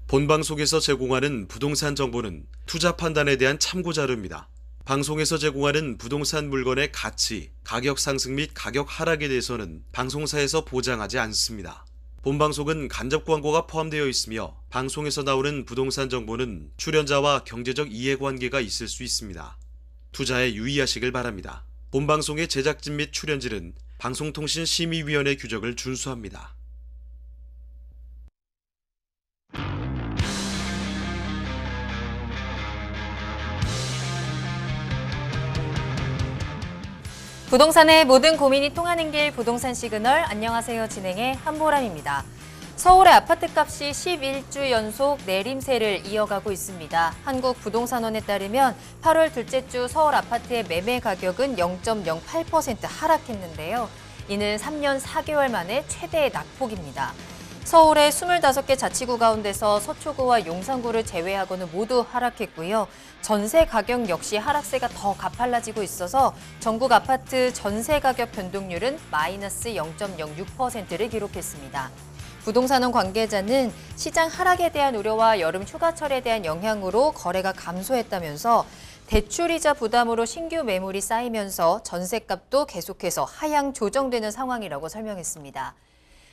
본방송에서 제공하는 부동산 정보는 투자 판단에 대한 참고 자료입니다. 방송에서 제공하는 부동산 물건의 가치, 가격 상승 및 가격 하락에 대해서는 방송사에서 보장하지 않습니다. 본방송은 간접 광고가 포함되어 있으며 방송에서 나오는 부동산 정보는 출연자와 경제적 이해관계가 있을 수 있습니다. 투자에 유의하시길 바랍니다. 본방송의 제작진 및 출연진은 방송통신심의위원회 규정을 준수합니다. 부동산의 모든 고민이 통하는 길 부동산 시그널. 안녕하세요. 진행의 한보람입니다. 서울의 아파트값이 11주 연속 내림세를 이어가고 있습니다. 한국부동산원에 따르면 8월 둘째 주 서울 아파트의 매매 가격은 0.08% 하락했는데요. 이는 3년 4개월 만에 최대의 낙폭입니다. 서울의 25개 자치구 가운데서 서초구와 용산구를 제외하고는 모두 하락했고요. 전세 가격 역시 하락세가 더 가팔라지고 있어서 전국 아파트 전세 가격 변동률은 마이너스 0.06%를 기록했습니다. 부동산원 관계자는 시장 하락에 대한 우려와 여름 휴가철에 대한 영향으로 거래가 감소했다면서 대출이자 부담으로 신규 매물이 쌓이면서 전세값도 계속해서 하향 조정되는 상황이라고 설명했습니다.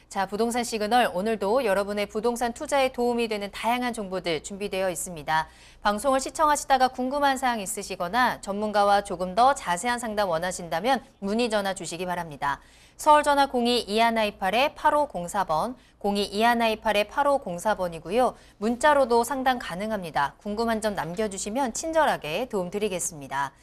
자, 부동산 시그널 오늘도 여러분의 부동산 투자에 도움이 되는 다양한 정보들 준비되어 있습니다. 방송을 시청하시다가 궁금한 사항 있으시거나 전문가와 조금 더 자세한 상담 원하신다면 문의 전화 주시기 바랍니다. 서울전화 02-2128-8504번, 02-2128-8504번이고요. 문자로도 상담 가능합니다. 궁금한 점 남겨주시면 친절하게 도움드리겠습니다.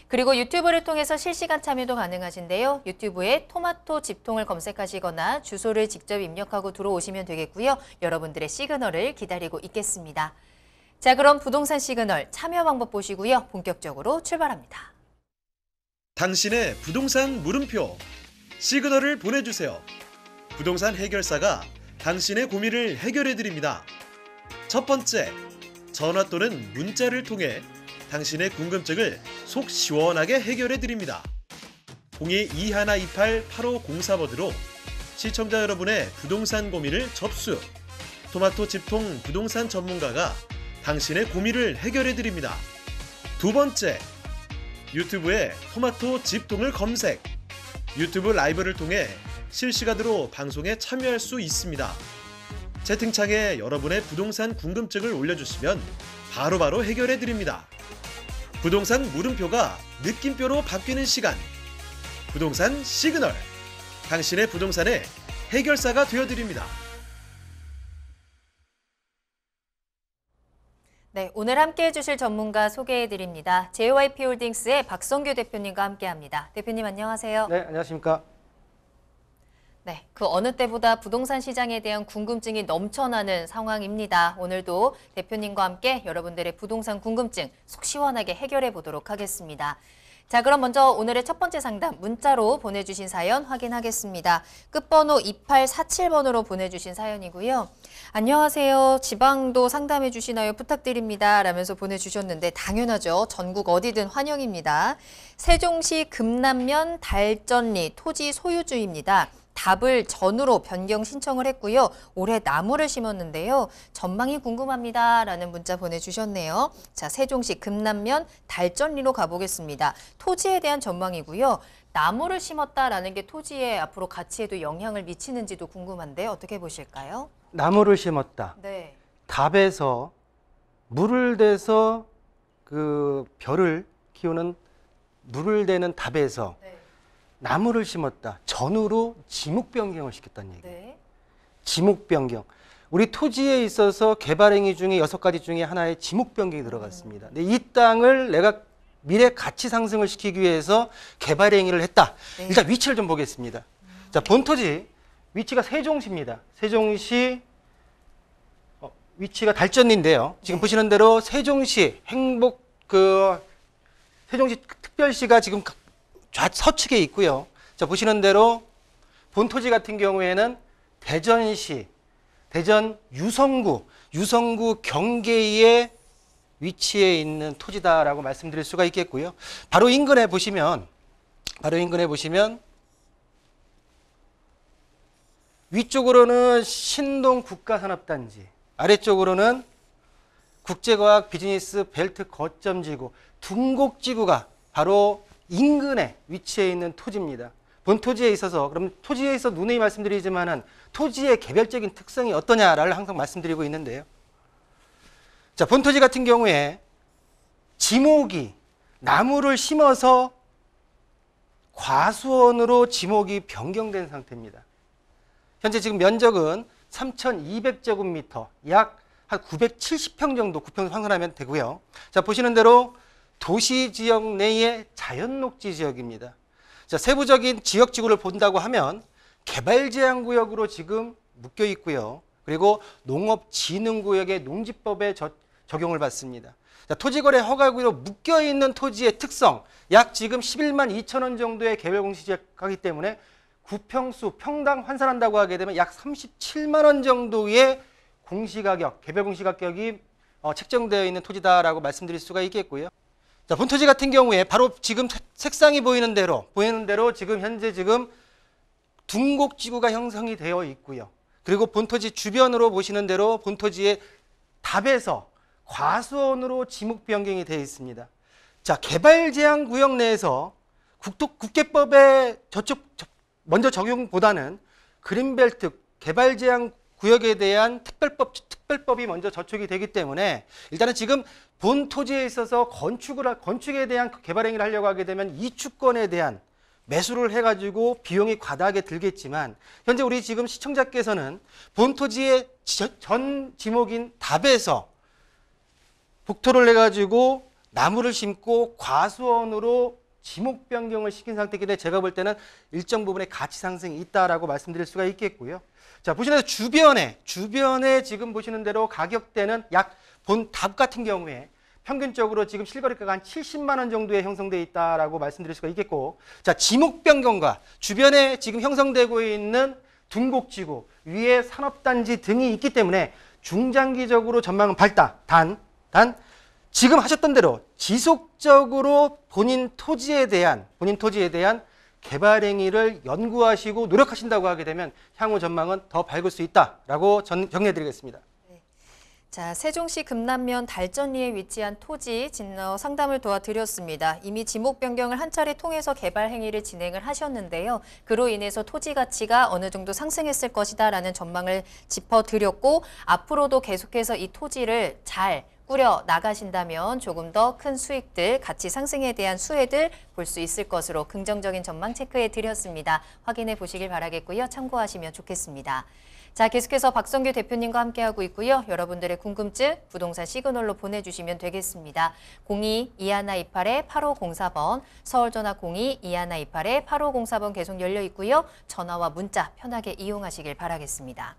그리고 유튜브를 통해서 실시간 참여도 가능하신데요. 유튜브에 토마토 집통을 검색하시거나 주소를 직접 입력하고 들어오시면 되겠고요. 여러분들의 시그널을 기다리고 있겠습니다. 자, 그럼 부동산 시그널 참여 방법 보시고요. 본격적으로 출발합니다. 당신의 부동산 물음표 시그널을 보내주세요. 부동산 해결사가 당신의 고민을 해결해드립니다. 첫 번째, 전화 또는 문자를 통해 당신의 궁금증을 속 시원하게 해결해드립니다. 02-2128-8504번으로 시청자 여러분의 부동산 고민을 접수. 토마토 집통 부동산 전문가가 당신의 고민을 해결해드립니다. 두 번째, 유튜브에 토마토 집통을 검색. 유튜브 라이브를 통해 실시간으로 방송에 참여할 수 있습니다. 채팅창에 여러분의 부동산 궁금증을 올려주시면 바로바로 해결해드립니다. 부동산 물음표가 느낌표로 바뀌는 시간. 부동산 시그널. 당신의 부동산의 해결사가 되어드립니다. 네, 오늘 함께해 주실 전문가 소개해드립니다. JYP홀딩스의 박성규 대표님과 함께합니다. 대표님 안녕하세요. 네, 안녕하십니까. 네, 그 어느 때보다 부동산 시장에 대한 궁금증이 넘쳐나는 상황입니다. 오늘도 대표님과 함께 여러분들의 부동산 궁금증 속 시원하게 해결해 보도록 하겠습니다. 자, 그럼 먼저 오늘의 첫 번째 상담 문자로 보내주신 사연 확인하겠습니다. 끝번호 2847번으로 보내주신 사연이고요. 안녕하세요. 지방도 상담해 주시나요? 부탁드립니다. 라면서 보내주셨는데 당연하죠. 전국 어디든 환영입니다. 세종시 금남면 달전리 토지 소유주입니다. 답을 전으로 변경 신청을 했고요. 올해 나무를 심었는데요. 전망이 궁금합니다. 라는 문자 보내주셨네요. 자, 세종시 금남면 달전리로 가보겠습니다. 토지에 대한 전망이고요. 나무를 심었다라는 게 토지의 앞으로 가치에도 영향을 미치는지도 궁금한데 어떻게 보실까요? 나무를 심었다. 네. 답에서 물을 대서 그 별을 키우는 물을 대는 답에서 네. 나무를 심었다. 전으로 지목 변경을 시켰다는 얘기예요. 네. 지목 변경. 우리 토지에 있어서 개발 행위 중에 6가지 중에 하나의 지목 변경이 들어갔습니다. 근데 이 땅을 내가 미래 가치 상승을 시키기 위해서 개발 행위를 했다. 네. 일단 위치를 좀 보겠습니다. 자, 본토지 위치가 세종시입니다. 세종시 위치가 달전리인데요. 지금 네. 보시는 대로 세종시 세종시 특별시가 지금 서측에 있고요. 자, 보시는 대로 본토지 같은 경우에는 대전시, 대전 유성구 경계에 위치해 있는 토지다라고 말씀드릴 수가 있겠고요. 바로 인근에 보시면 위쪽으로는 신동 국가산업단지, 아래쪽으로는 국제과학 비즈니스 벨트 거점지구 둥곡지구가 바로 인근에 위치해 있는 토지입니다. 본 토지에 있어서 그럼 토지에 있어 누누이 말씀드리지만은 토지의 개별적인 특성이 어떠냐를 항상 말씀드리고 있는데요. 자, 본 토지 같은 경우에 지목이 나무를 심어서 과수원으로 지목이 변경된 상태입니다. 현재 지금 면적은 3,200제곱미터, 약 한 970평 정도 구평 환산하면 되고요. 자, 보시는 대로 도시 지역 내의 자연녹지 지역입니다. 자, 세부적인 지역 지구를 본다고 하면 개발 제한 구역으로 지금 묶여 있고요. 그리고 농업진흥구역의 농지법에 적용을 받습니다. 자, 토지거래 허가구역으로 묶여 있는 토지의 특성, 약 지금 11만 2천 원 정도의 개별 공시지가이기 때문에 구평수 평당 환산한다고 하게 되면 약 37만 원 정도의 공시가격, 개별 공시가격이 책정되어 있는 토지다라고 말씀드릴 수가 있겠고요. 자, 본 토지 같은 경우에 바로 지금 색상이 보이는 대로 지금 현재 둥곡지구가 형성이 되어 있고요. 그리고 본 토지 주변으로 보시는 대로 본 토지의 답에서 과수원으로 지목 변경이 되어 있습니다. 자, 개발 제한 구역 내에서 국계법에 먼저 적용보다는 그린벨트 개발 제한 구역에 대한 특별법이 먼저 저촉이 되기 때문에 일단은 지금 본 토지에 있어서 건축에 대한 개발 행위를 하려고 하게 되면 이주권에 대한 매수를 해가지고 비용이 과다하게 들겠지만 현재 우리 지금 시청자께서는 본 토지의 전 지목인 답에서 복토를 해가지고 나무를 심고 과수원으로 지목 변경을 시킨 상태이기 때문에 제가 볼 때는 일정 부분의 가치 상승이 있다라고 말씀드릴 수가 있겠고요. 자, 보시는 대로 주변에 지금 보시는 대로 가격대는 약 본 답 같은 경우에 평균적으로 지금 실거래가가 한 70만 원 정도에 형성되어 있다라고 말씀드릴 수가 있겠고, 자, 지목 변경과 주변에 지금 형성되고 있는 둥곡지구 위에 산업단지 등이 있기 때문에 중장기적으로 전망은 밝다. 단 지금 하셨던 대로 지속적으로 본인 토지에 대한 개발 행위를 연구하시고 노력하신다고 하게 되면 향후 전망은 더 밝을 수 있다라고 정리해 드리겠습니다. 자, 세종시 금남면 달전리에 위치한 토지 진로 상담을 도와드렸습니다. 이미 지목 변경을 한 차례 통해서 개발 행위를 진행을 하셨는데요. 그로 인해서 토지 가치가 어느 정도 상승했을 것이다라는 전망을 짚어드렸고, 앞으로도 계속해서 이 토지를 잘 꾸려 나가신다면 조금 더 큰 수익들, 가치 상승에 대한 수혜들 볼 수 있을 것으로 긍정적인 전망 체크해 드렸습니다. 확인해 보시길 바라겠고요. 참고하시면 좋겠습니다. 자, 계속해서 박성규 대표님과 함께하고 있고요. 여러분들의 궁금증 부동산 시그널로 보내주시면 되겠습니다. 02-2128-8504번, 서울전화 02-2128-8504번 계속 열려 있고요. 전화와 문자 편하게 이용하시길 바라겠습니다.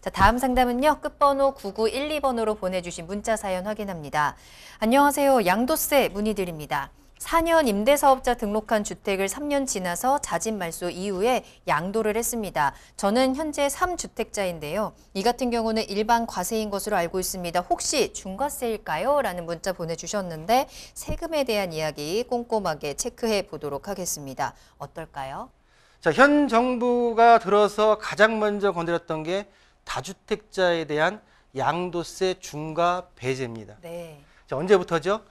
자, 다음 상담은요. 끝번호 9912번으로 보내주신 문자 사연 확인합니다. 안녕하세요. 양도세 문의드립니다. 4년 임대사업자 등록한 주택을 3년 지나서 자진 말소 이후에 양도를 했습니다. 저는 현재 3주택자인데요. 이 같은 경우는 일반 과세인 것으로 알고 있습니다. 혹시 중과세일까요? 라는 문자 보내주셨는데 세금에 대한 이야기 꼼꼼하게 체크해 보도록 하겠습니다. 어떨까요? 자, 현 정부가 들어서 가장 먼저 건드렸던 게 다주택자에 대한 양도세 중과 배제입니다. 네. 자, 언제부터죠?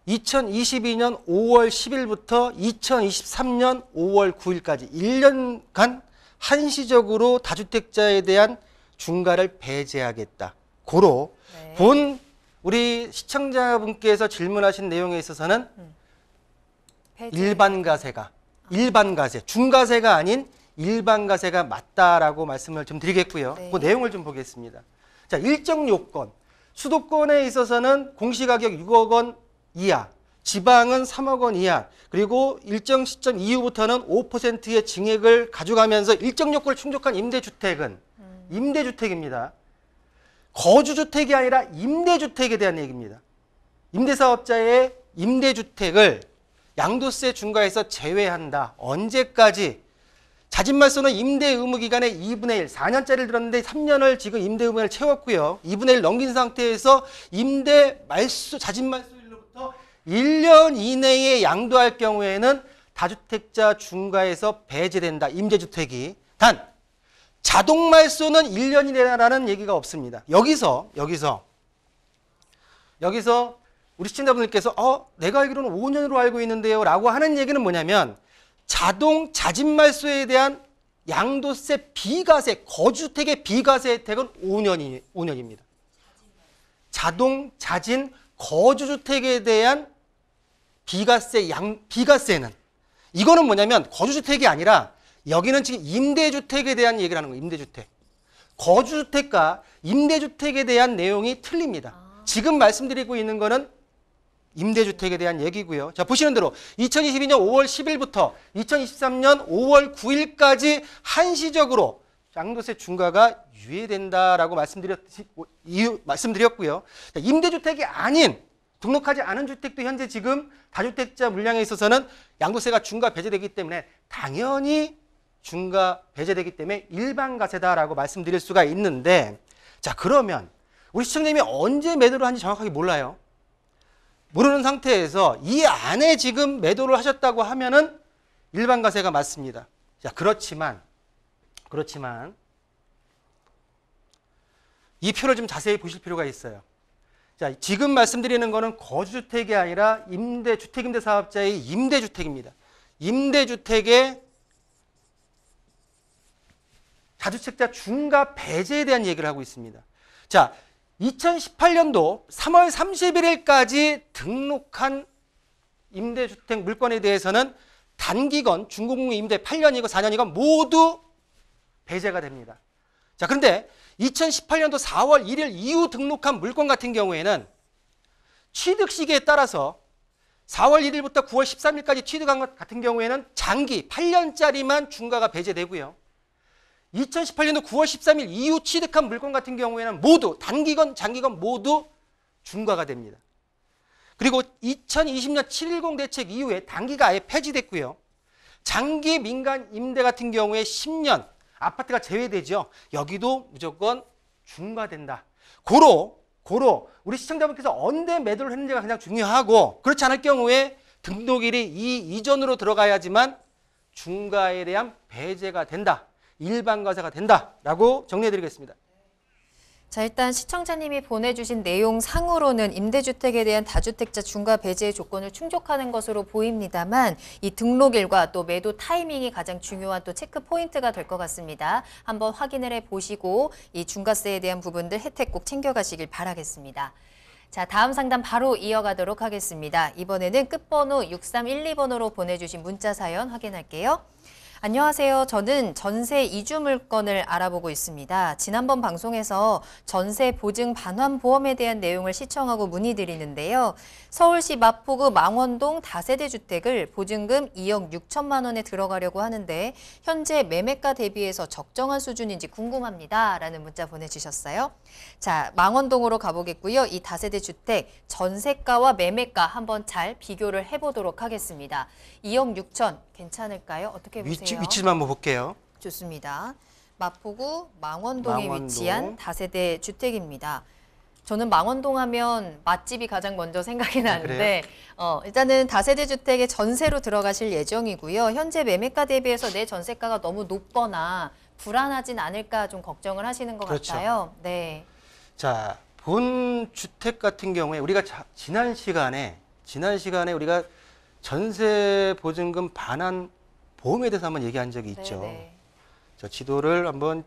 2022년 5월 10일부터 2023년 5월 9일까지 1년간 한시적으로 다주택자에 대한 중과를 배제하겠다. 고로 네. 본 우리 시청자분께서 질문하신 내용에 있어서는 일반과세가 일반과세, 중과세가 아닌 일반과세가 맞다라고 말씀을 좀 드리겠고요. 네. 그 내용을 좀 보겠습니다. 자, 일정 요건. 수도권에 있어서는 공시가격 6억 원 이하, 지방은 3억 원 이하, 그리고 일정 시점 이후부터는 5%의 증액을 가져가면서 일정 요건을 충족한 임대주택은 임대주택입니다. 거주주택이 아니라 임대주택에 대한 얘기입니다. 임대사업자의 임대주택을 양도세 중과에서 제외한다. 언제까지? 자진말소는 임대 의무 기간의 2분의 1, 4년짜리를 들었는데 3년을 지금 임대 의무를 채웠고요. 2분의 1 넘긴 상태에서 임대 말소, 자진말소일로부터 1년 이내에 양도할 경우에는 다주택자 중과에서 배제된다. 임대주택이. 단, 자동 말소는 1년이라는 얘기가 없습니다. 여기서 우리 시청자분들께서 내가 알기로는 5년으로 알고 있는데요 라고 하는 얘기는 뭐냐면 자동 자진 말소에 대한 양도세 비과세, 거주택의 비과세 혜택은 5년입니다. 자동 자진 거주주택에 대한 비과세는 이거는 뭐냐면 거주주택이 아니라 여기는 지금 임대주택에 대한 얘기를 하는 거예요. 임대주택. 거주주택과 임대주택에 대한 내용이 틀립니다. 지금 말씀드리고 있는 거는 임대주택에 대한 얘기고요. 자, 보시는 대로 2022년 5월 10일부터 2023년 5월 9일까지 한시적으로 양도세 중과가 유예된다라고 말씀드렸고요. 자, 임대주택이 아닌 등록하지 않은 주택도 현재 지금 다주택자 물량에 있어서는 양도세가 중과 배제되기 때문에 당연히 중과 배제되기 때문에 일반과세다라고 말씀드릴 수가 있는데, 자, 그러면 우리 시청자님이 언제 매도를 한지 정확하게 몰라요. 모르는 상태에서 이 안에 지금 매도를 하셨다고 하면은 일반과세가 맞습니다. 자, 그렇지만 이 표를 좀 자세히 보실 필요가 있어요. 자, 지금 말씀드리는 거는 거주주택이 아니라 주택임대사업자의 임대주택입니다. 임대주택의 다주택자 중과 배제에 대한 얘기를 하고 있습니다. 자, 2018년도 3월 31일까지 등록한 임대주택 물건에 대해서는 단기건, 중공무 임대 8년이고 4년이건 모두 배제가 됩니다. 자, 그런데 2018년도 4월 1일 이후 등록한 물건 같은 경우에는 취득 시기에 따라서 4월 1일부터 9월 13일까지 취득한 것 같은 경우에는 장기 8년짜리만 중과가 배제되고요. 2018년도 9월 13일 이후 취득한 물건 같은 경우에는 모두 단기건, 장기건 모두 중과가 됩니다. 그리고 2020년 710 대책 이후에 단기가 아예 폐지됐고요. 장기 민간 임대 같은 경우에 10년 아파트가 제외되죠. 여기도 무조건 중과된다. 고로 우리 시청자분께서 언제 매도를 했는지가 가장 중요하고, 그렇지 않을 경우에 등록일이 이 이전으로 들어가야지만 중과에 대한 배제가 된다. 일반과세가 된다라고 정리해드리겠습니다. 자, 일단 시청자님이 보내주신 내용 상으로는 임대주택에 대한 다주택자 중과 배제의 조건을 충족하는 것으로 보입니다만 이 등록일과 또 매도 타이밍이 가장 중요한 또 체크 포인트가 될 것 같습니다. 한번 확인을 해보시고 이 중과세에 대한 부분들 혜택 꼭 챙겨가시길 바라겠습니다. 자, 다음 상담 바로 이어가도록 하겠습니다. 이번에는 끝번호 6312번으로 보내주신 문자 사연 확인할게요. 안녕하세요. 저는 전세 이주 물건을 알아보고 있습니다. 지난번 방송에서 전세 보증 반환 보험에 대한 내용을 시청하고 문의드리는데요. 서울시 마포구 망원동 다세대 주택을 보증금 2억 6천만 원에 들어가려고 하는데 현재 매매가 대비해서 적정한 수준인지 궁금합니다. 라는 문자 보내주셨어요. 자, 망원동으로 가보겠고요. 이 다세대 주택 전세가와 매매가 한번 잘 비교를 해보도록 하겠습니다. 2억 6천 괜찮을까요? 어떻게 보세요? 위치만 한번 볼게요. 좋습니다. 마포구 망원동에 위치한 다세대 주택입니다. 저는 망원동 하면 맛집이 가장 먼저 생각이 나는데 일단은 다세대 주택에 전세로 들어가실 예정이고요. 현재 매매가 대비해서 내 전세가가 너무 높거나 불안하진 않을까 좀 걱정을 하시는 것 그렇죠. 같아요. 네. 자, 본 주택 같은 경우에 우리가 지난 시간에 우리가 전세 보증금 반환 보험에 대해서 한번 얘기한 적이 있죠. 네네. 자, 지도를 한번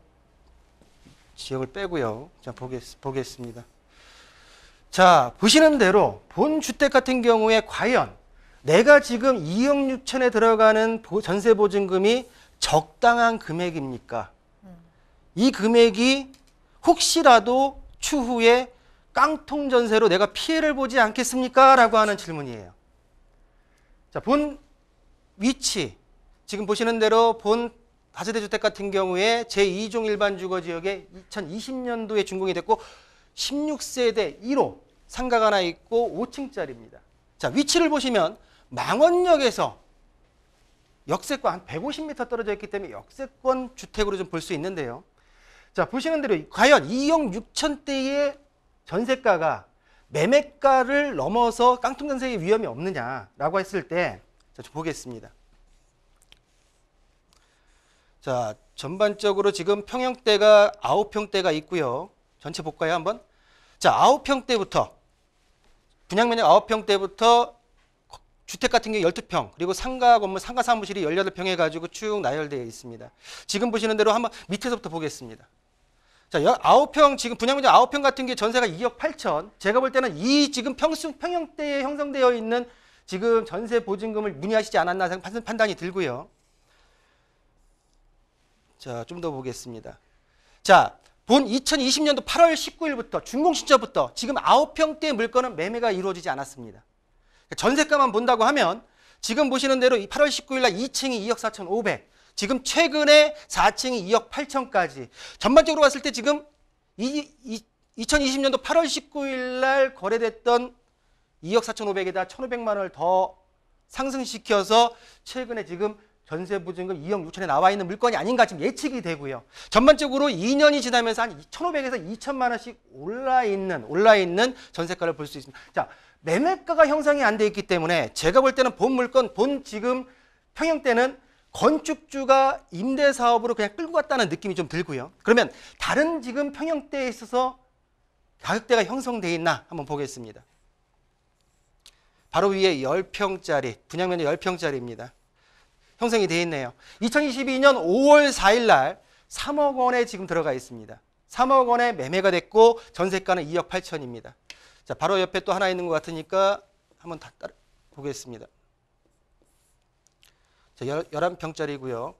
지역을 빼고요. 자, 보겠습니다. 자, 보시는 대로 본 주택 같은 경우에 과연 내가 지금 2억 6천에 들어가는 전세 보증금이 적당한 금액입니까? 이 금액이 혹시라도 추후에 깡통 전세로 내가 피해를 보지 않겠습니까? 라고 하는 질문이에요. 자, 본 위치, 지금 보시는 대로 본 다세대 주택 같은 경우에 제2종 일반 주거 지역에 2020년도에 준공이 됐고 16세대 1호 상가가 하나 있고 5층짜리입니다. 자, 위치를 보시면 망원역에서 역세권 한 150m 떨어져 있기 때문에 역세권 주택으로 좀 볼 수 있는데요. 자, 보시는 대로 과연 2억 6천대의 전세가가 매매가를 넘어서 깡통 전세의 위험이 없느냐라고 했을 때, 자, 좀 보겠습니다. 자, 전반적으로 지금 평형대가 9평대가 있고요. 전체 볼까요, 한번? 자, 9평대부터 분양면적 9평대부터 주택 같은 경우 12평, 그리고 상가 건물, 상가 사무실이 18평 해가지고 쭉 나열되어 있습니다. 지금 보시는 대로 한번 밑에서부터 보겠습니다. 자, 9평, 지금 분양면적 9평 같은 게 전세가 2억 8천. 제가 볼 때는 이 지금 평형대에 형성되어 있는 지금 전세 보증금을 문의하시지 않았나 판단이 들고요. 자, 좀 더 보겠습니다. 자, 본 2020년도 8월 19일부터 준공신청부터 지금 9평대 물건은 매매가 이루어지지 않았습니다. 전세가만 본다고 하면 지금 보시는 대로 8월 19일 날 2층이 2억 4,500, 지금 최근에 4층이 2억 8천까지 전반적으로 봤을 때 지금 2020년도 8월 19일 날 거래됐던 2억 4,500에다 1,500만 원을 더 상승시켜서 최근에 지금 전세 보증금 2억 6천에 나와 있는 물건이 아닌가 지금 예측이 되고요. 전반적으로 2년이 지나면서 한 1,500에서 2천만 원씩 올라 있는 전세가를 볼 수 있습니다. 자, 매매가가 형성이 안 돼 있기 때문에 제가 볼 때는 본 물건, 본 지금 평형대는 건축주가 임대 사업으로 그냥 끌고 갔다는 느낌이 좀 들고요. 그러면 다른 지금 평형대에 있어서 가격대가 형성돼 있나 한번 보겠습니다. 바로 위에 10평짜리, 분양면적 10평짜리입니다. 형성이 되어 있네요. 2022년 5월 4일 날 3억 원에 지금 들어가 있습니다. 3억 원에 매매가 됐고 전세가는 2억 8천입니다. 자, 바로 옆에 또 하나 있는 것 같으니까 한번 따라 보겠습니다. 자, 11평짜리고요.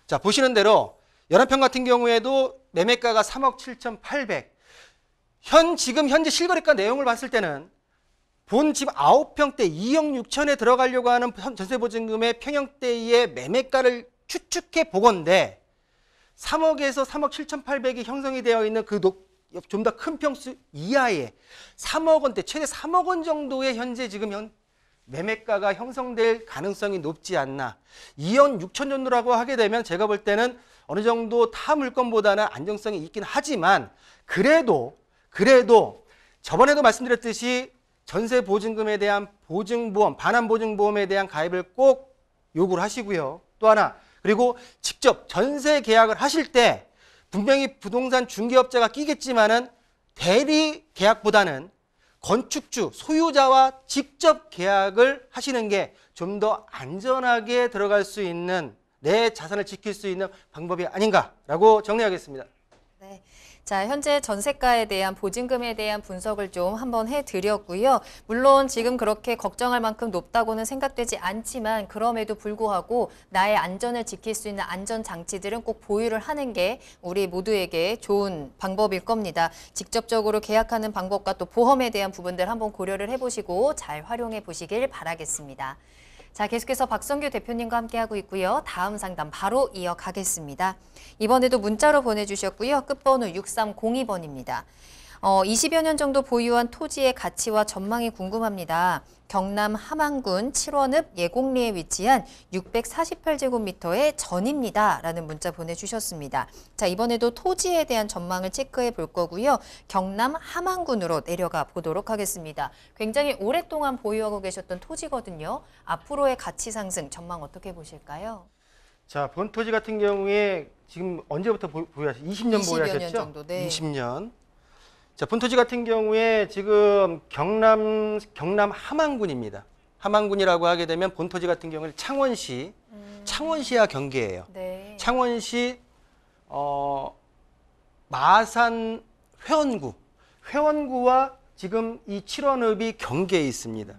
자, 보시는 대로 11평 같은 경우에도 매매가가 3억 7,800. 지금 현재 실거래가 내용을 봤을 때는 본 집 9평대 2억 6천에 들어가려고 하는 전세보증금의 평형대의 매매가를 추측해 보건대 3억에서 3억 7,800이 형성이 되어 있는 그 좀 더 큰 평수 이하의 3억 원대, 최대 3억 원 정도의 현재 지금 매매가가 형성될 가능성이 높지 않나. 2억 6천 정도라고 하게 되면 제가 볼 때는 어느 정도 타 물건보다는 안정성이 있긴 하지만 그래도 저번에도 말씀드렸듯이 전세 보증금에 대한 보증보험, 반환 보증보험에 대한 가입을 꼭 요구를 하시고요. 또 하나, 그리고 직접 전세 계약을 하실 때 분명히 부동산 중개업자가 끼겠지만은 대리 계약보다는 건축주, 소유자와 직접 계약을 하시는 게 좀 더 안전하게 들어갈 수 있는, 내 자산을 지킬 수 있는 방법이 아닌가라고 정리하겠습니다. 네. 자, 현재 전세가에 대한 보증금에 대한 분석을 좀 한번 해드렸고요. 물론 지금 그렇게 걱정할 만큼 높다고는 생각되지 않지만 그럼에도 불구하고 나의 안전을 지킬 수 있는 안전장치들은 꼭 보유를 하는 게 우리 모두에게 좋은 방법일 겁니다. 직접적으로 계약하는 방법과 또 보험에 대한 부분들 한번 고려를 해보시고 잘 활용해 보시길 바라겠습니다. 자, 계속해서 박성규 대표님과 함께하고 있고요. 다음 상담 바로 이어가겠습니다. 이번에도 문자로 보내주셨고요. 끝번호 6302번입니다. 20여 년 정도 보유한 토지의 가치와 전망이 궁금합니다. 경남 함안군 칠원읍 예곡리에 위치한 648제곱미터의 전입니다. 라는 문자 보내주셨습니다. 자, 이번에도 토지에 대한 전망을 체크해 볼 거고요. 경남 함안군으로 내려가 보도록 하겠습니다. 굉장히 오랫동안 보유하고 계셨던 토지거든요. 앞으로의 가치 상승 전망 어떻게 보실까요? 자, 본 토지 같은 경우에 지금 언제부터 보유하셨죠? 20년 20여 보유하셨죠? 년 정도, 네. 20년. 자, 본 토지 같은 경우에 지금 경남 함안군입니다. 함안군이라고 하게 되면 본 토지 같은 경우는 창원시와 경계예요. 네. 창원시 마산 회원구와 지금 이 칠원읍이 경계에 있습니다.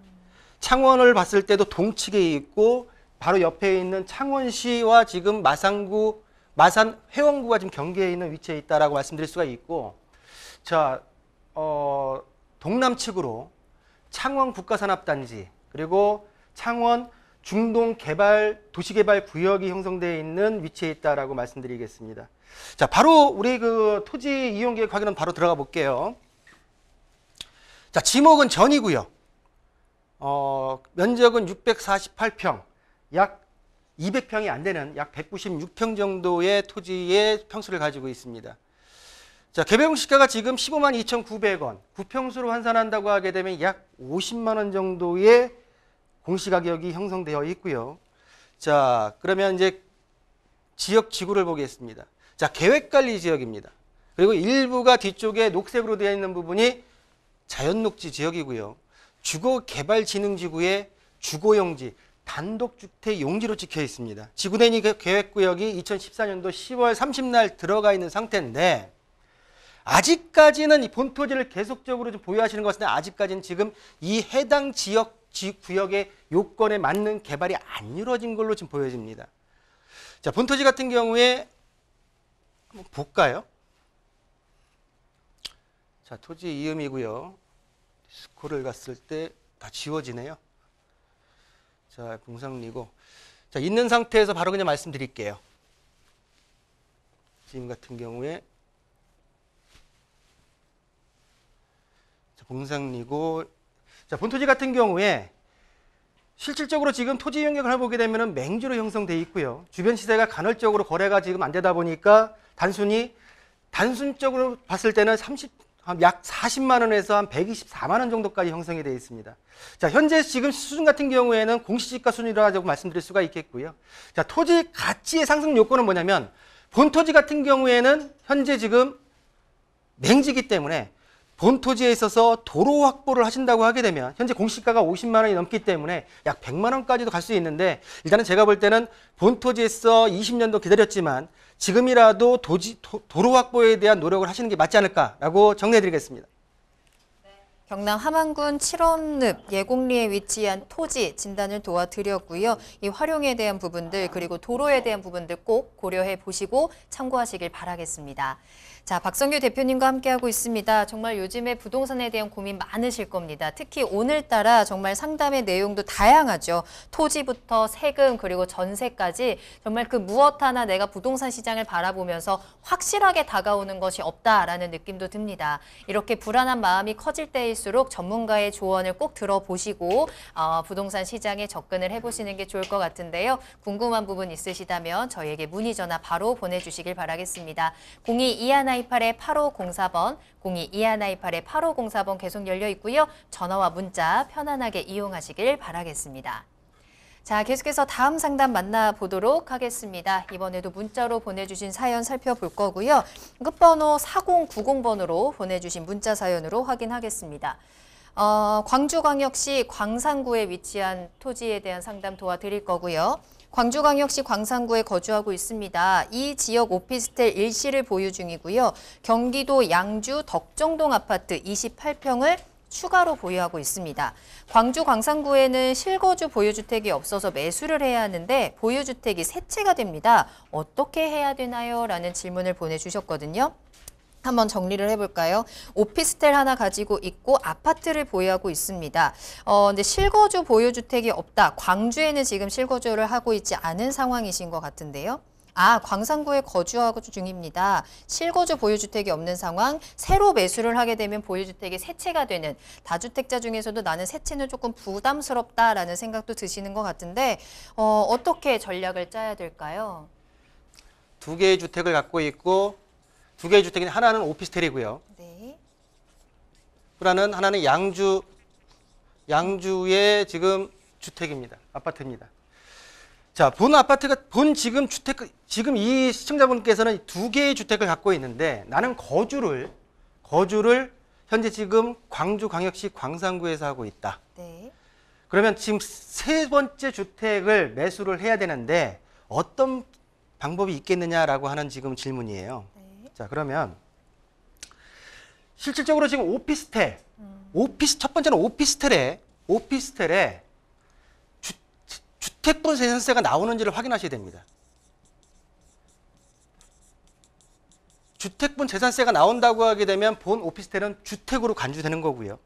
창원을 봤을 때도 동측에 있고 바로 옆에 있는 창원시와 지금 마산 회원구가 지금 경계에 있는 위치에 있다라고 말씀드릴 수가 있고, 자, 동남측으로 창원 국가산업단지 그리고 창원 도시개발 구역이 형성되어 있는 위치에 있다라고 말씀드리겠습니다. 자, 바로 우리 그 토지 이용계획 확인은 바로 들어가 볼게요. 자, 지목은 전이고요. 면적은 648평, 약 200평이 안 되는 약 196평 정도의 토지의 평수를 가지고 있습니다. 자, 개별공시가가 지금 15만 2,900원, 9평수로 환산한다고 하게 되면 약 50만 원 정도의 공시가격이 형성되어 있고요. 자, 그러면 이제 지역 지구를 보겠습니다. 자, 계획관리 지역입니다. 그리고 일부가 뒤쪽에 녹색으로 되어 있는 부분이 자연녹지 지역이고요. 주거개발진흥지구의 주거용지, 단독주택 용지로 찍혀 있습니다. 지구대니 계획구역이 2014년도 10월 30날 들어가 있는 상태인데 아직까지는 이 본토지를 계속적으로 좀 보유하시는 것 같은데 아직까지는 지금 이 해당 구역의 요건에 맞는 개발이 안 이루어진 걸로 지금 보여집니다. 자, 본토지 같은 경우에 한번 볼까요? 자, 토지 이음이고요. 스코를 갔을 때 다 지워지네요. 자, 봉상리고. 자, 있는 상태에서 바로 그냥 말씀드릴게요. 지금 같은 경우에 자, 봉상리고. 자, 본토지 같은 경우에 실질적으로 지금 토지 용역을 해보게 되면 맹주로 형성되어 있고요. 주변 시세가 간헐적으로 거래가 지금 안 되다 보니까 단순적으로 봤을 때는 약 40만 원에서 한 124만 원 정도까지 형성이 되어 있습니다. 자, 현재 지금 수준 같은 경우에는 공시지가 수준이라고 말씀드릴 수가 있겠고요. 자, 토지 가치의 상승 요건은 뭐냐면 본토지 같은 경우에는 현재 지금 맹지이기 때문에 본토지에 있어서 도로 확보를 하신다고 하게 되면 현재 공시가가 50만 원이 넘기 때문에 약 100만 원까지도 갈 수 있는데 일단은 제가 볼 때는 본토지에서 20년도 기다렸지만 지금이라도 도로 확보에 대한 노력을 하시는 게 맞지 않을까라고 정리해드리겠습니다. 경남 함안군 칠원읍 예곡리에 위치한 토지 진단을 도와드렸고요. 이 활용에 대한 부분들 그리고 도로에 대한 부분들 꼭 고려해 보시고 참고하시길 바라겠습니다. 자, 박성규 대표님과 함께하고 있습니다. 정말 요즘에 부동산에 대한 고민 많으실 겁니다. 특히 오늘따라 정말 상담의 내용도 다양하죠. 토지부터 세금 그리고 전세까지 정말 그 무엇 하나 내가 부동산 시장을 바라보면서 확실하게 다가오는 것이 없다라는 느낌도 듭니다. 이렇게 불안한 마음이 커질 때일수록 전문가의 조언을 꼭 들어보시고 부동산 시장에 접근을 해보시는 게 좋을 것 같은데요. 궁금한 부분 있으시다면 저희에게 문의 전화 바로 보내주시길 바라겠습니다. 022128-8504번, 022128-8504번 계속 열려 있고요. 전화와 문자 편안하게 이용하시길 바라겠습니다. 자, 계속해서 다음 상담 만나보도록 하겠습니다. 이번에도 문자로 보내주신 사연 살펴볼 거고요. 끝번호 4090번으로 보내주신 문자 사연으로 확인하겠습니다. 광주광역시 광산구에 위치한 토지에 대한 상담 도와드릴 거고요. 광주광역시 광산구에 거주하고 있습니다. 이 지역 오피스텔 일시를 보유 중이고요. 경기도 양주 덕정동 아파트 28평을 추가로 보유하고 있습니다. 광주 광산구에는 실거주 보유주택이 없어서 매수를 해야 하는데 보유주택이 세 채가 됩니다. 어떻게 해야 되나요? 라는 질문을 보내주셨거든요. 한번 정리를 해볼까요? 오피스텔 하나 가지고 있고 아파트를 보유하고 있습니다. 근데 실거주 보유주택이 없다. 광주에는 지금 실거주를 하고 있지 않은 상황이신 것 같은데요. 광산구에 거주하고 중입니다. 실거주 보유주택이 없는 상황, 새로 매수를 하게 되면 보유주택이 세 채가 되는 다주택자 중에서도 나는 세 채는 조금 부담스럽다라는 생각도 드시는 것 같은데 어떻게 전략을 짜야 될까요? 두 개의 주택을 갖고 있고 두 개의 주택인 하나는 오피스텔이고요. 네. 하나는 양주의 지금 주택입니다. 아파트입니다. 자, 지금 이 시청자분께서는 두 개의 주택을 갖고 있는데 나는 거주를 현재 지금 광주광역시 광산구에서 하고 있다. 네. 그러면 지금 세 번째 주택을 매수를 해야 되는데 어떤 방법이 있겠느냐라고 하는 지금 질문이에요. 네. 자, 그러면 실질적으로 지금 첫 번째는 오피스텔에 주택분 재산세가 나오는지를 확인하셔야 됩니다. 주택분 재산세가 나온다고 하게 되면 본 오피스텔은 주택으로 간주되는 거고요.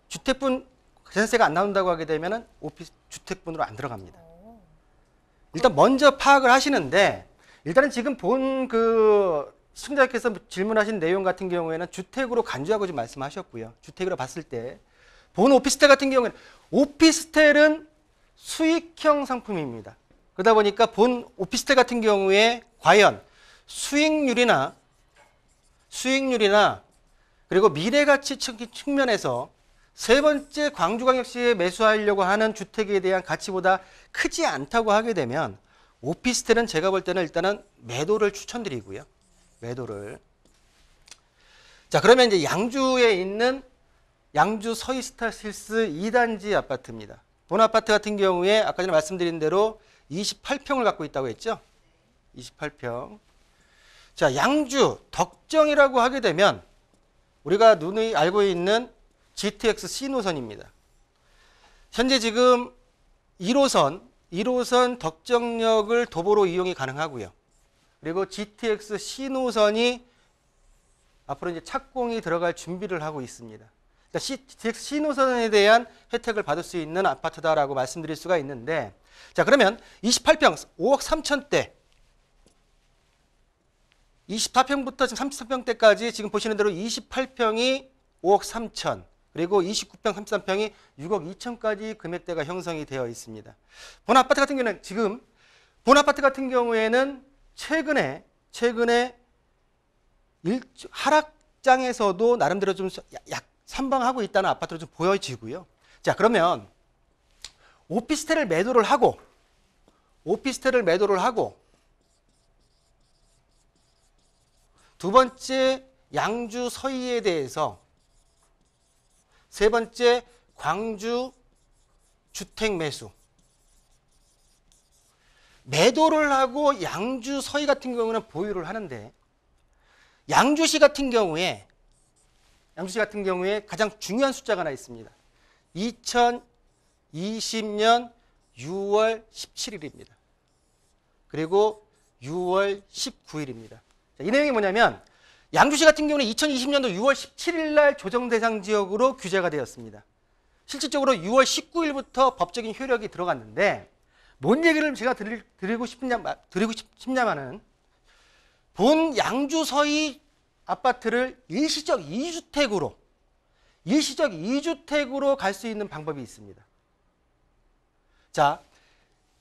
주택분 재산세가 안 나온다고 하게 되면 주택분으로 안 들어갑니다. 일단 먼저 파악을 하시는데 일단은 지금 본 시청자께서 질문하신 내용 같은 경우에는 주택으로 간주하고 좀 말씀하셨고요. 주택으로 봤을 때 본 오피스텔 같은 경우에는 오피스텔은 수익형 상품입니다. 그러다 보니까 본 오피스텔 같은 경우에 과연 수익률이나 그리고 미래가치 측면에서 세 번째 광주광역시에 매수하려고 하는 주택에 대한 가치보다 크지 않다고 하게 되면 오피스텔은 제가 볼 때는 일단은 매도를 추천드리고요. 매도를. 자, 그러면 이제 양주에 있는 양주 서이스타실스 2단지 아파트입니다. 본 아파트 같은 경우에 아까 전에 말씀드린 대로 28평을 갖고 있다고 했죠. 28평. 자, 양주 덕정이라고 하게 되면 우리가 누누이 알고 있는 GTX C노선입니다. 현재 지금 1호선 덕정역을 도보로 이용이 가능하고요. 그리고 GTX C노선이 앞으로 이제 착공이 들어갈 준비를 하고 있습니다. 그러니까 GTX C노선에 대한 혜택을 받을 수 있는 아파트다라고 말씀드릴 수가 있는데, 자, 그러면 28평 5억 3천대, 24평부터 지금 33평대까지 지금 보시는 대로 28평이 5억 3천, 그리고 29평, 33평이 6억 2천까지 금액대가 형성이 되어 있습니다. 본 아파트 같은 경우는 지금 본 아파트 같은 경우에는 최근에 하락장에서도 나름대로 좀 약 선방하고 있다는 아파트로 좀 보여지고요. 자, 그러면 오피스텔을 매도를 하고 두 번째 양주 서희에 대해서, 세 번째 광주 주택 매수. 매도를 하고 양주 서희 같은 경우는 보유를 하는데, 양주시 같은 경우에 가장 중요한 숫자가 하나 있습니다. 2020년 6월 17일입니다. 그리고 6월 19일입니다. 이 내용이 뭐냐면 양주시 같은 경우는 2020년도 6월 17일 날 조정 대상 지역으로 규제가 되었습니다. 실질적으로 6월 19일부터 법적인 효력이 들어갔는데, 뭔 얘기를 제가 드리고 싶냐면은 본 양주 서희 아파트를 일시적 2주택으로 갈 수 있는 방법이 있습니다. 자,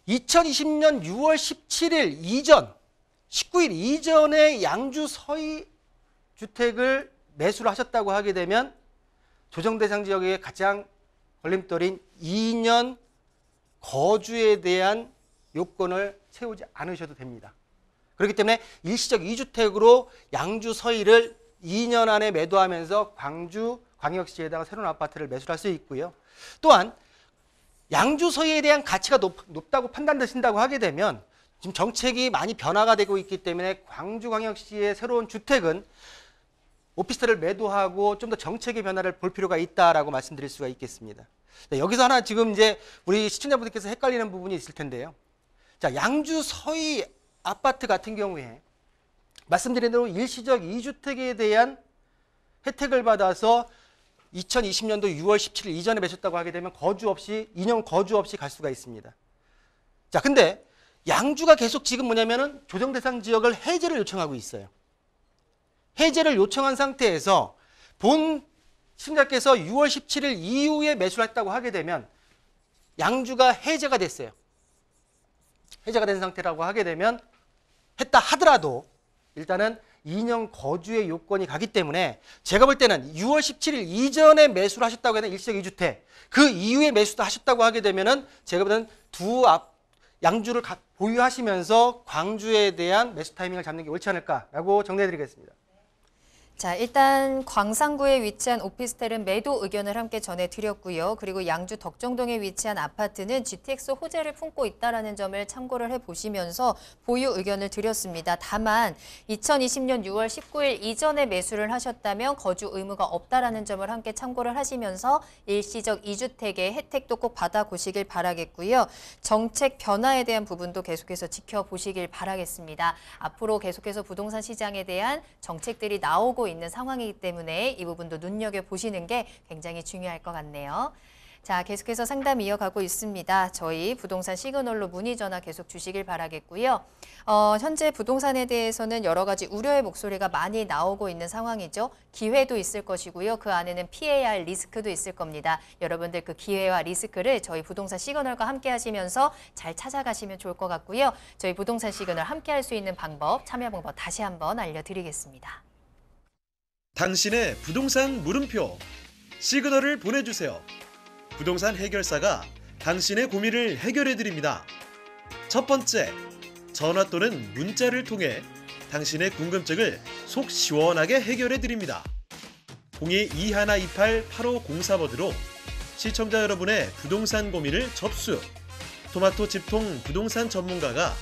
2020년 6월 17일 이전, 19일 이전에 양주 서희 주택을 매수를 하셨다고 하게 되면 조정 대상 지역의 가장 걸림돌인 2년 거주에 대한 요건을 채우지 않으셔도 됩니다. 그렇기 때문에 일시적 2주택으로 양주 서희를 2년 안에 매도하면서 광주 광역시에 해당하는 새로운 아파트를 매수할 수 있고요. 또한 양주 서희에 대한 가치가 높다고 판단되신다고 하게 되면 지금 정책이 많이 변화가 되고 있기 때문에 광주 광역시의 새로운 주택은 오피스텔을 매도하고 좀 더 정책의 변화를 볼 필요가 있다라고 말씀드릴 수가 있겠습니다. 네, 여기서 하나 지금 이제 우리 시청자분들께서 헷갈리는 부분이 있을 텐데요. 자, 양주 서희 아파트 같은 경우에 말씀드린 대로 일시적 2주택에 대한 혜택을 받아서 2020년도 6월 17일 이전에 매셨다고 하게 되면 2년 거주 없이 갈 수가 있습니다. 자, 근데 양주가 계속 지금 뭐냐면은 조정 대상 지역을 해제를 요청하고 있어요. 해제를 요청한 상태에서 본 시청자께서 6월 17일 이후에 매수를 했다고 하게 되면 양주가 해제가 됐어요. 해제가 된 상태라고 하게 되면 했다 하더라도 일단은 2년 거주의 요건이 가기 때문에 제가 볼 때는 6월 17일 이전에 매수를 하셨다고 해도 일시적 2주택, 그 이후에 매수도 하셨다고 하게 되면은 제가 보는 양주를 보유하시면서 광주에 대한 매수 타이밍을 잡는 게 옳지 않을까라고 정리해드리겠습니다. 자, 일단 광산구에 위치한 오피스텔은 매도 의견을 함께 전해드렸고요. 그리고 양주 덕정동에 위치한 아파트는 GTX 호재를 품고 있다는 점을 참고를 해보시면서 보유 의견을 드렸습니다. 다만 2020년 6월 19일 이전에 매수를 하셨다면 거주 의무가 없다는 점을 함께 참고를 하시면서 일시적 2주택의 혜택도 꼭 받아보시길 바라겠고요. 정책 변화에 대한 부분도 계속해서 지켜보시길 바라겠습니다. 앞으로 계속해서 부동산 시장에 대한 정책들이 나오고 있는 상황이기 때문에 이 부분도 눈여겨보시는 게 굉장히 중요할 것 같네요. 자, 계속해서 상담 이어가고 있습니다. 저희 부동산 시그널로 문의 전화 계속 주시길 바라겠고요. 현재 부동산에 대해서는 여러 가지 우려의 목소리가 많이 나오고 있는 상황이죠. 기회도 있을 것이고요. 그 안에는 피해야 할 리스크도 있을 겁니다. 여러분들 그 기회와 리스크를 저희 부동산 시그널과 함께 하시면서 잘 찾아가시면 좋을 것 같고요. 저희 부동산 시그널 함께 할 수 있는 방법, 참여 방법 다시 한번 알려드리겠습니다. 당신의 부동산 물음표 시그널을 보내주세요. 부동산 해결사가 당신의 고민을 해결해 드립니다. 첫 번째, 전화 또는 문자를 통해 당신의 궁금증을 속 시원하게 해결해 드립니다. 02-2128-8504번으로 시청자 여러분의 부동산 고민을 접수. 토마토 집통 부동산 전문가가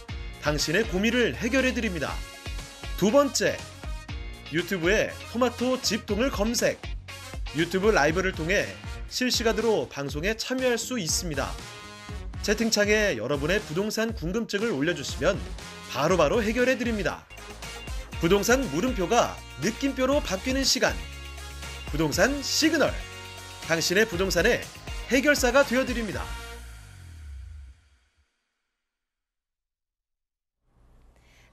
당신의 고민을 해결해 드립니다. 두 번째, 유튜브에 토마토 집통을 검색. 유튜브 라이브를 통해 실시간으로 방송에 참여할 수 있습니다. 채팅창에 여러분의 부동산 궁금증을 올려주시면 바로바로 해결해 드립니다. 부동산 물음표가 느낌표로 바뀌는 시간. 부동산 시그널. 당신의 부동산의 해결사가 되어드립니다.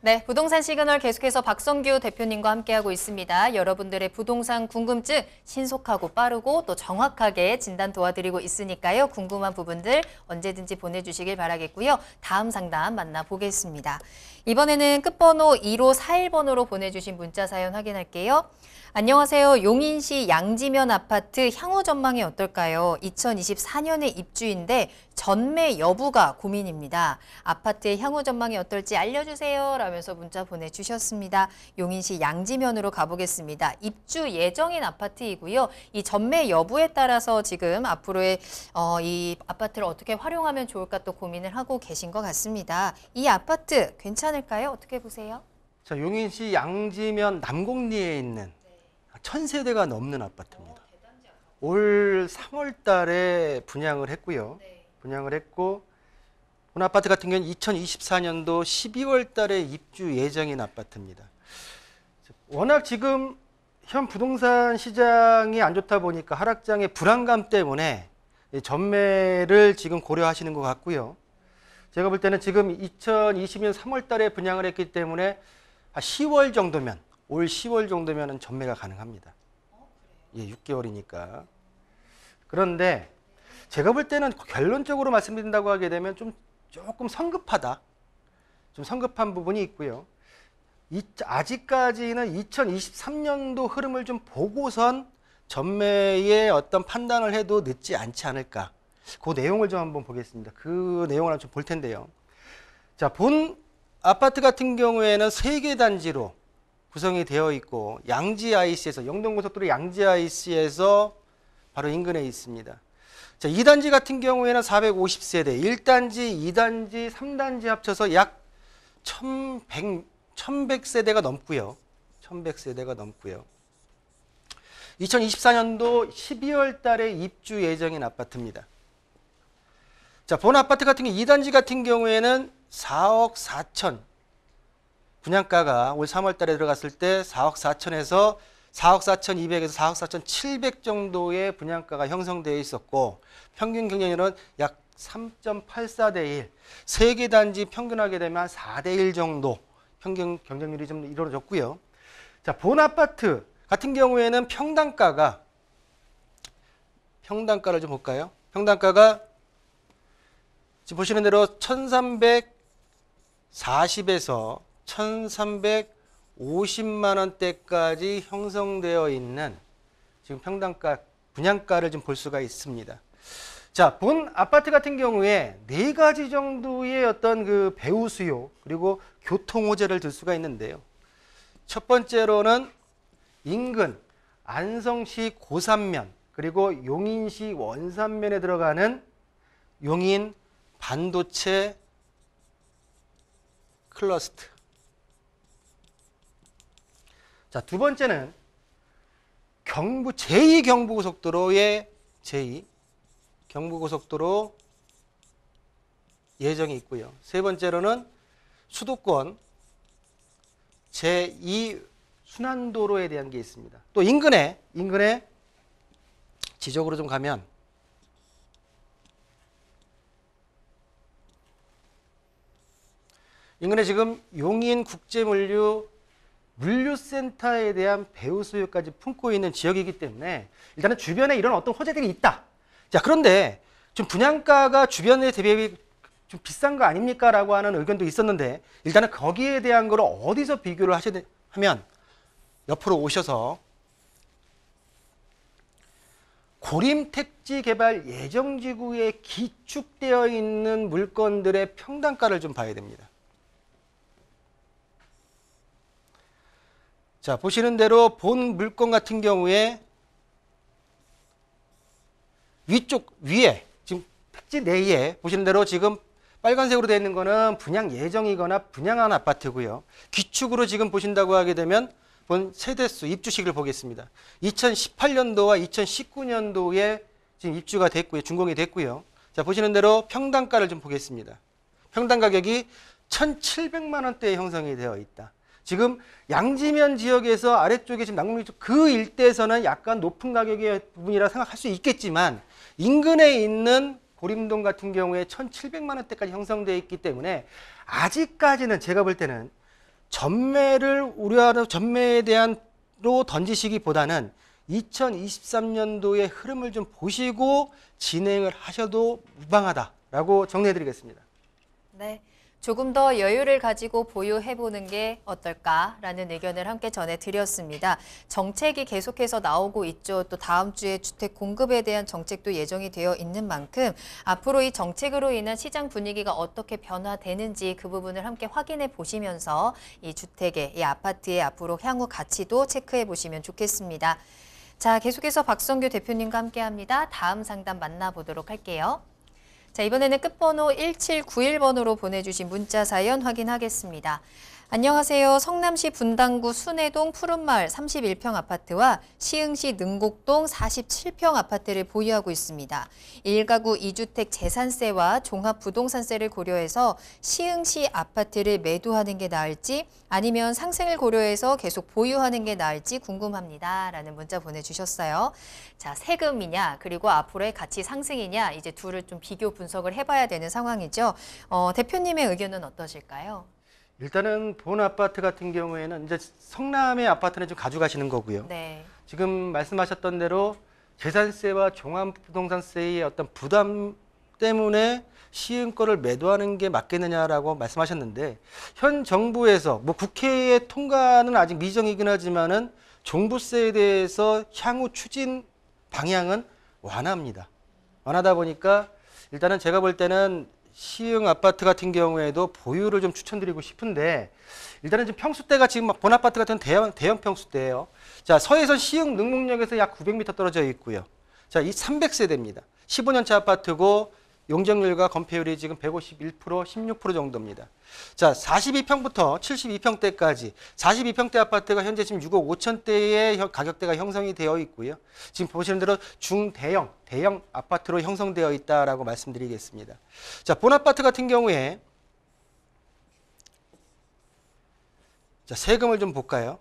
네, 부동산 시그널 계속해서 박성규 대표님과 함께하고 있습니다. 여러분들의 부동산 궁금증 신속하고 빠르고 또 정확하게 진단 도와드리고 있으니까요. 궁금한 부분들 언제든지 보내주시길 바라겠고요. 다음 상담 만나보겠습니다. 이번에는 끝번호 1541번으로 보내주신 문자 사연 확인할게요. 안녕하세요. 용인시 양지면 아파트 향후 전망이 어떨까요? 2024년에 입주인데 전매 여부가 고민입니다. 아파트의 향후 전망이 어떨지 알려주세요. 라면서 문자 보내주셨습니다. 용인시 양지면으로 가보겠습니다. 입주 예정인 아파트이고요. 이 전매 여부에 따라서 지금 앞으로의 이 아파트를 어떻게 활용하면 좋을까 또 고민을 하고 계신 것 같습니다. 이 아파트 괜찮을까요? 어떻게 보세요? 자, 용인시 양지면 남곡리에 있는 1000세대가 넘는 아파트입니다. 올 3월 달에 분양을 했고요. 분양을 했고, 본 아파트 같은 경우는 2024년도 12월 달에 입주 예정인 아파트입니다. 워낙 지금 현 부동산 시장이 안 좋다 보니까 하락장의 불안감 때문에 전매를 지금 고려하시는 것 같고요. 제가 볼 때는 지금 2020년 3월 달에 분양을 했기 때문에 10월 정도면, 올 10월 정도면 전매가 가능합니다. 예, 6개월이니까. 그런데 제가 볼 때는 결론적으로 말씀드린다고 하게 되면 조금 성급하다. 좀 성급한 부분이 있고요. 아직까지는 2023년도 흐름을 좀 보고선 전매의 어떤 판단을 해도 늦지 않지 않을까. 그 내용을 좀 한번 보겠습니다. 그 내용을 좀 볼 텐데요. 자, 본 아파트 같은 경우에는 3개 단지로 구성이 되어 있고, 양지 IC에서, 영동고속도로 양지 IC에서 바로 인근에 있습니다. 자, 2단지 같은 경우에는 450세대, 1단지, 2단지, 3단지 합쳐서 약 1100세대가 넘고요. 1100세대가 넘고요. 2024년도 12월 달에 입주 예정인 아파트입니다. 자, 본 아파트 같은 경우 2단지 같은 경우에는 4억 4천, 분양가가 올 3월 달에 들어갔을 때 4억 4천에서 4억 4천 2백에서 4억 4천 7백 정도의 분양가가 형성되어 있었고, 평균 경쟁률은 약 3.84대 1, 3개 단지 평균하게 되면 4대 1 정도 평균 경쟁률이 좀 이루어졌고요. 자, 본 아파트 같은 경우에는 평당가를 좀 볼까요? 평당가가 지금 보시는 대로 1340에서 1350만 원대까지 형성되어 있는 지금 평당가, 분양가를 좀 볼 수가 있습니다. 자, 본 아파트 같은 경우에 4가지 정도의 어떤 그 배후 수요, 그리고 교통 호재를 들 수가 있는데요. 첫 번째로는 인근 안성시 고산면, 그리고 용인시 원산면에 들어가는 용인 반도체 클러스터. 자, 두 번째는 제2경부고속도로의 경부고속도로 예정이 있고요. 세 번째로는 수도권 제2 순환도로에 대한 게 있습니다. 또 인근에 지적으로 좀 가면 인근에 지금 용인국제물류센터에 대한 배후 수요까지 품고 있는 지역이기 때문에 일단은 주변에 이런 어떤 호재들이 있다. 자, 그런데 좀 분양가가 주변에 대비 좀 비싼 거 아닙니까? 라고 하는 의견도 있었는데, 일단은 거기에 대한 걸 어디서 비교를 하면 옆으로 오셔서 고림택지개발 예정지구에 기축되어 있는 물건들의 평당가를 좀 봐야 됩니다. 자, 보시는 대로 본 물건 같은 경우에 위쪽 위에 지금 택지 내에 보시는 대로 지금 빨간색으로 되어 있는 거는 분양 예정이거나 분양한 아파트고요. 기축으로 지금 보신다고 하게 되면 본 세대수 입주식을 보겠습니다. 2018년도와 2019년도에 지금 입주가 됐고요. 준공이 됐고요. 자, 보시는 대로 평당가를 좀 보겠습니다. 평당 가격이 1,700만 원대에 형성이 되어 있다. 지금 양지면 지역에서 아래쪽에 지금 낙릉 쪽 그 일대에서는 약간 높은 가격의 부분이라 생각할 수 있겠지만 인근에 있는 고림동 같은 경우에 1,700만 원대까지 형성되어 있기 때문에 아직까지는 제가 볼 때는 전매를 우려하는 전매에 대한로 던지시기보다는 2023년도의 흐름을 좀 보시고 진행을 하셔도 무방하다라고 정리해 드리겠습니다. 네. 조금 더 여유를 가지고 보유해보는 게 어떨까라는 의견을 함께 전해드렸습니다. 정책이 계속해서 나오고 있죠. 또 다음 주에 주택 공급에 대한 정책도 예정이 되어 있는 만큼 앞으로 이 정책으로 인한 시장 분위기가 어떻게 변화되는지 그 부분을 함께 확인해 보시면서 이 주택의, 이 아파트의 앞으로 향후 가치도 체크해 보시면 좋겠습니다. 자, 계속해서 박성규 대표님과 함께합니다. 다음 상담 만나보도록 할게요. 자, 이번에는 끝번호 1791번으로 보내주신 문자 사연 확인하겠습니다. 안녕하세요. 성남시 분당구 순회동 푸른마을 31평 아파트와 시흥시 능곡동 47평 아파트를 보유하고 있습니다. 1가구 2주택 재산세와 종합부동산세를 고려해서 시흥시 아파트를 매도하는 게 나을지 아니면 상승을 고려해서 계속 보유하는 게 나을지 궁금합니다. 라는 문자 보내주셨어요. 자, 세금이냐 그리고 앞으로의 가치 상승이냐 이제 둘을 좀 비교 분석을 해봐야 되는 상황이죠. 대표님의 의견은 어떠실까요? 일단은 본 아파트 같은 경우에는 이제 성남의 아파트는 좀 가져가시는 거고요. 네. 지금 말씀하셨던 대로 재산세와 종합부동산세의 어떤 부담 때문에 시흥 거를 매도하는 게 맞겠느냐라고 말씀하셨는데 현 정부에서 뭐 국회의 통과는 아직 미정이긴 하지만은 종부세에 대해서 향후 추진 방향은 완화입니다. 완화다 보니까 일단은 제가 볼 때는 시흥 아파트 같은 경우에도 보유를 좀 추천드리고 싶은데 일단은 지금 평수대가 지금 막 본 아파트 같은 대형 평수대예요. 자, 서해선 시흥 능목역에서 약 900m 떨어져 있고요. 자, 이 300세대입니다. 15년차 아파트고 용적률과 건폐율이 지금 151%, 16% 정도입니다. 자, 42평부터 72평대까지 42평대 아파트가 현재 지금 6억 5천대의 가격대가 형성이 되어 있고요. 지금 보시는 대로 중대형, 대형 아파트로 형성되어 있다라고 말씀드리겠습니다. 자, 본 아파트 같은 경우에 자, 세금을 좀 볼까요?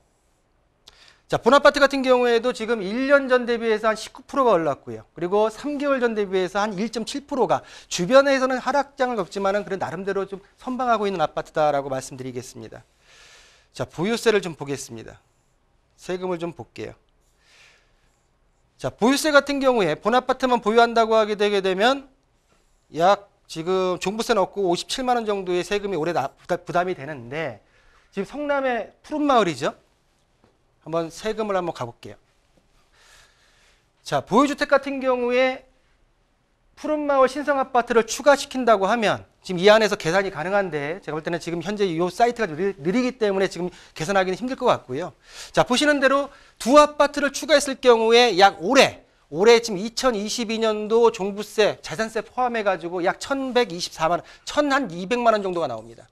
자, 본 아파트 같은 경우에도 지금 1년 전 대비해서 한 19%가 올랐고요. 그리고 3개월 전 대비해서 한 1.7%가 주변에서는 하락장을 겪지만은 그래 나름대로 좀 선방하고 있는 아파트다라고 말씀드리겠습니다. 자, 보유세를 좀 보겠습니다. 세금을 좀 볼게요. 자, 보유세 같은 경우에 본 아파트만 보유한다고 하게 되게 되면 약 지금 종부세는 없고 57만 원 정도의 세금이 올해 부담이 되는데 지금 성남의 푸른마을이죠. 한번 세금을 한번 가볼게요. 자, 보유주택 같은 경우에 푸른마을 신성아파트를 추가시킨다고 하면 지금 이 안에서 계산이 가능한데 제가 볼 때는 지금 현재 이 사이트가 느리기 때문에 지금 계산하기는 힘들 것 같고요. 자, 보시는 대로 두 아파트를 추가했을 경우에 약 올해 지금 2022년도 종부세, 재산세 포함해가지고 약 1,124만 원, 1,200만 원 정도가 나옵니다.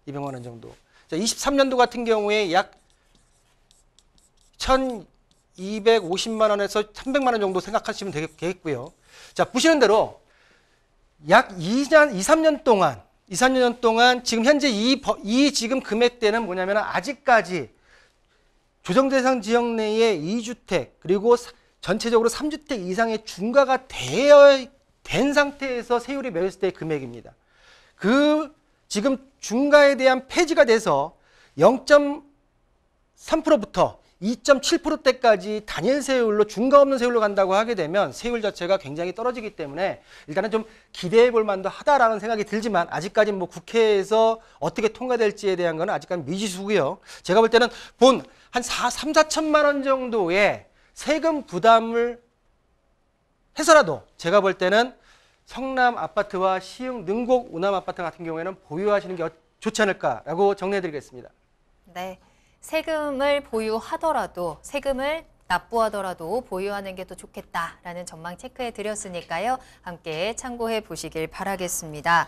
200만 원 정도. 자, 23년도 같은 경우에 약 1,250만 원에서 300만 원 정도 생각하시면 되겠고요. 자, 보시는 대로 약 3년 동안 지금 현재 이 지금 금액대는 뭐냐면 아직까지 조정대상 지역 내에 2주택 그리고 전체적으로 3주택 이상의 중과가 된 상태에서 세율이 매겼을 때의 금액입니다. 그 지금 중과에 대한 폐지가 돼서 0.3%부터 2.7%대까지 단일 세율로 중과 없는 세율로 간다고 하게 되면 세율 자체가 굉장히 떨어지기 때문에 일단은 좀 기대해 볼 만도 하다라는 생각이 들지만 아직까지는 뭐 국회에서 어떻게 통과될지에 대한 건 아직까지 미지수고요. 제가 볼 때는 본 한 3, 4천만 원 정도의 세금 부담을 해서라도 제가 볼 때는 성남 아파트와 시흥 능곡 우남 아파트 같은 경우에는 보유하시는 게 좋지 않을까라고 정리해 드리겠습니다. 네. 세금을 보유하더라도 세금을 납부하더라도 보유하는 게 더 좋겠다라는 전망 체크해 드렸으니까요. 함께 참고해 보시길 바라겠습니다.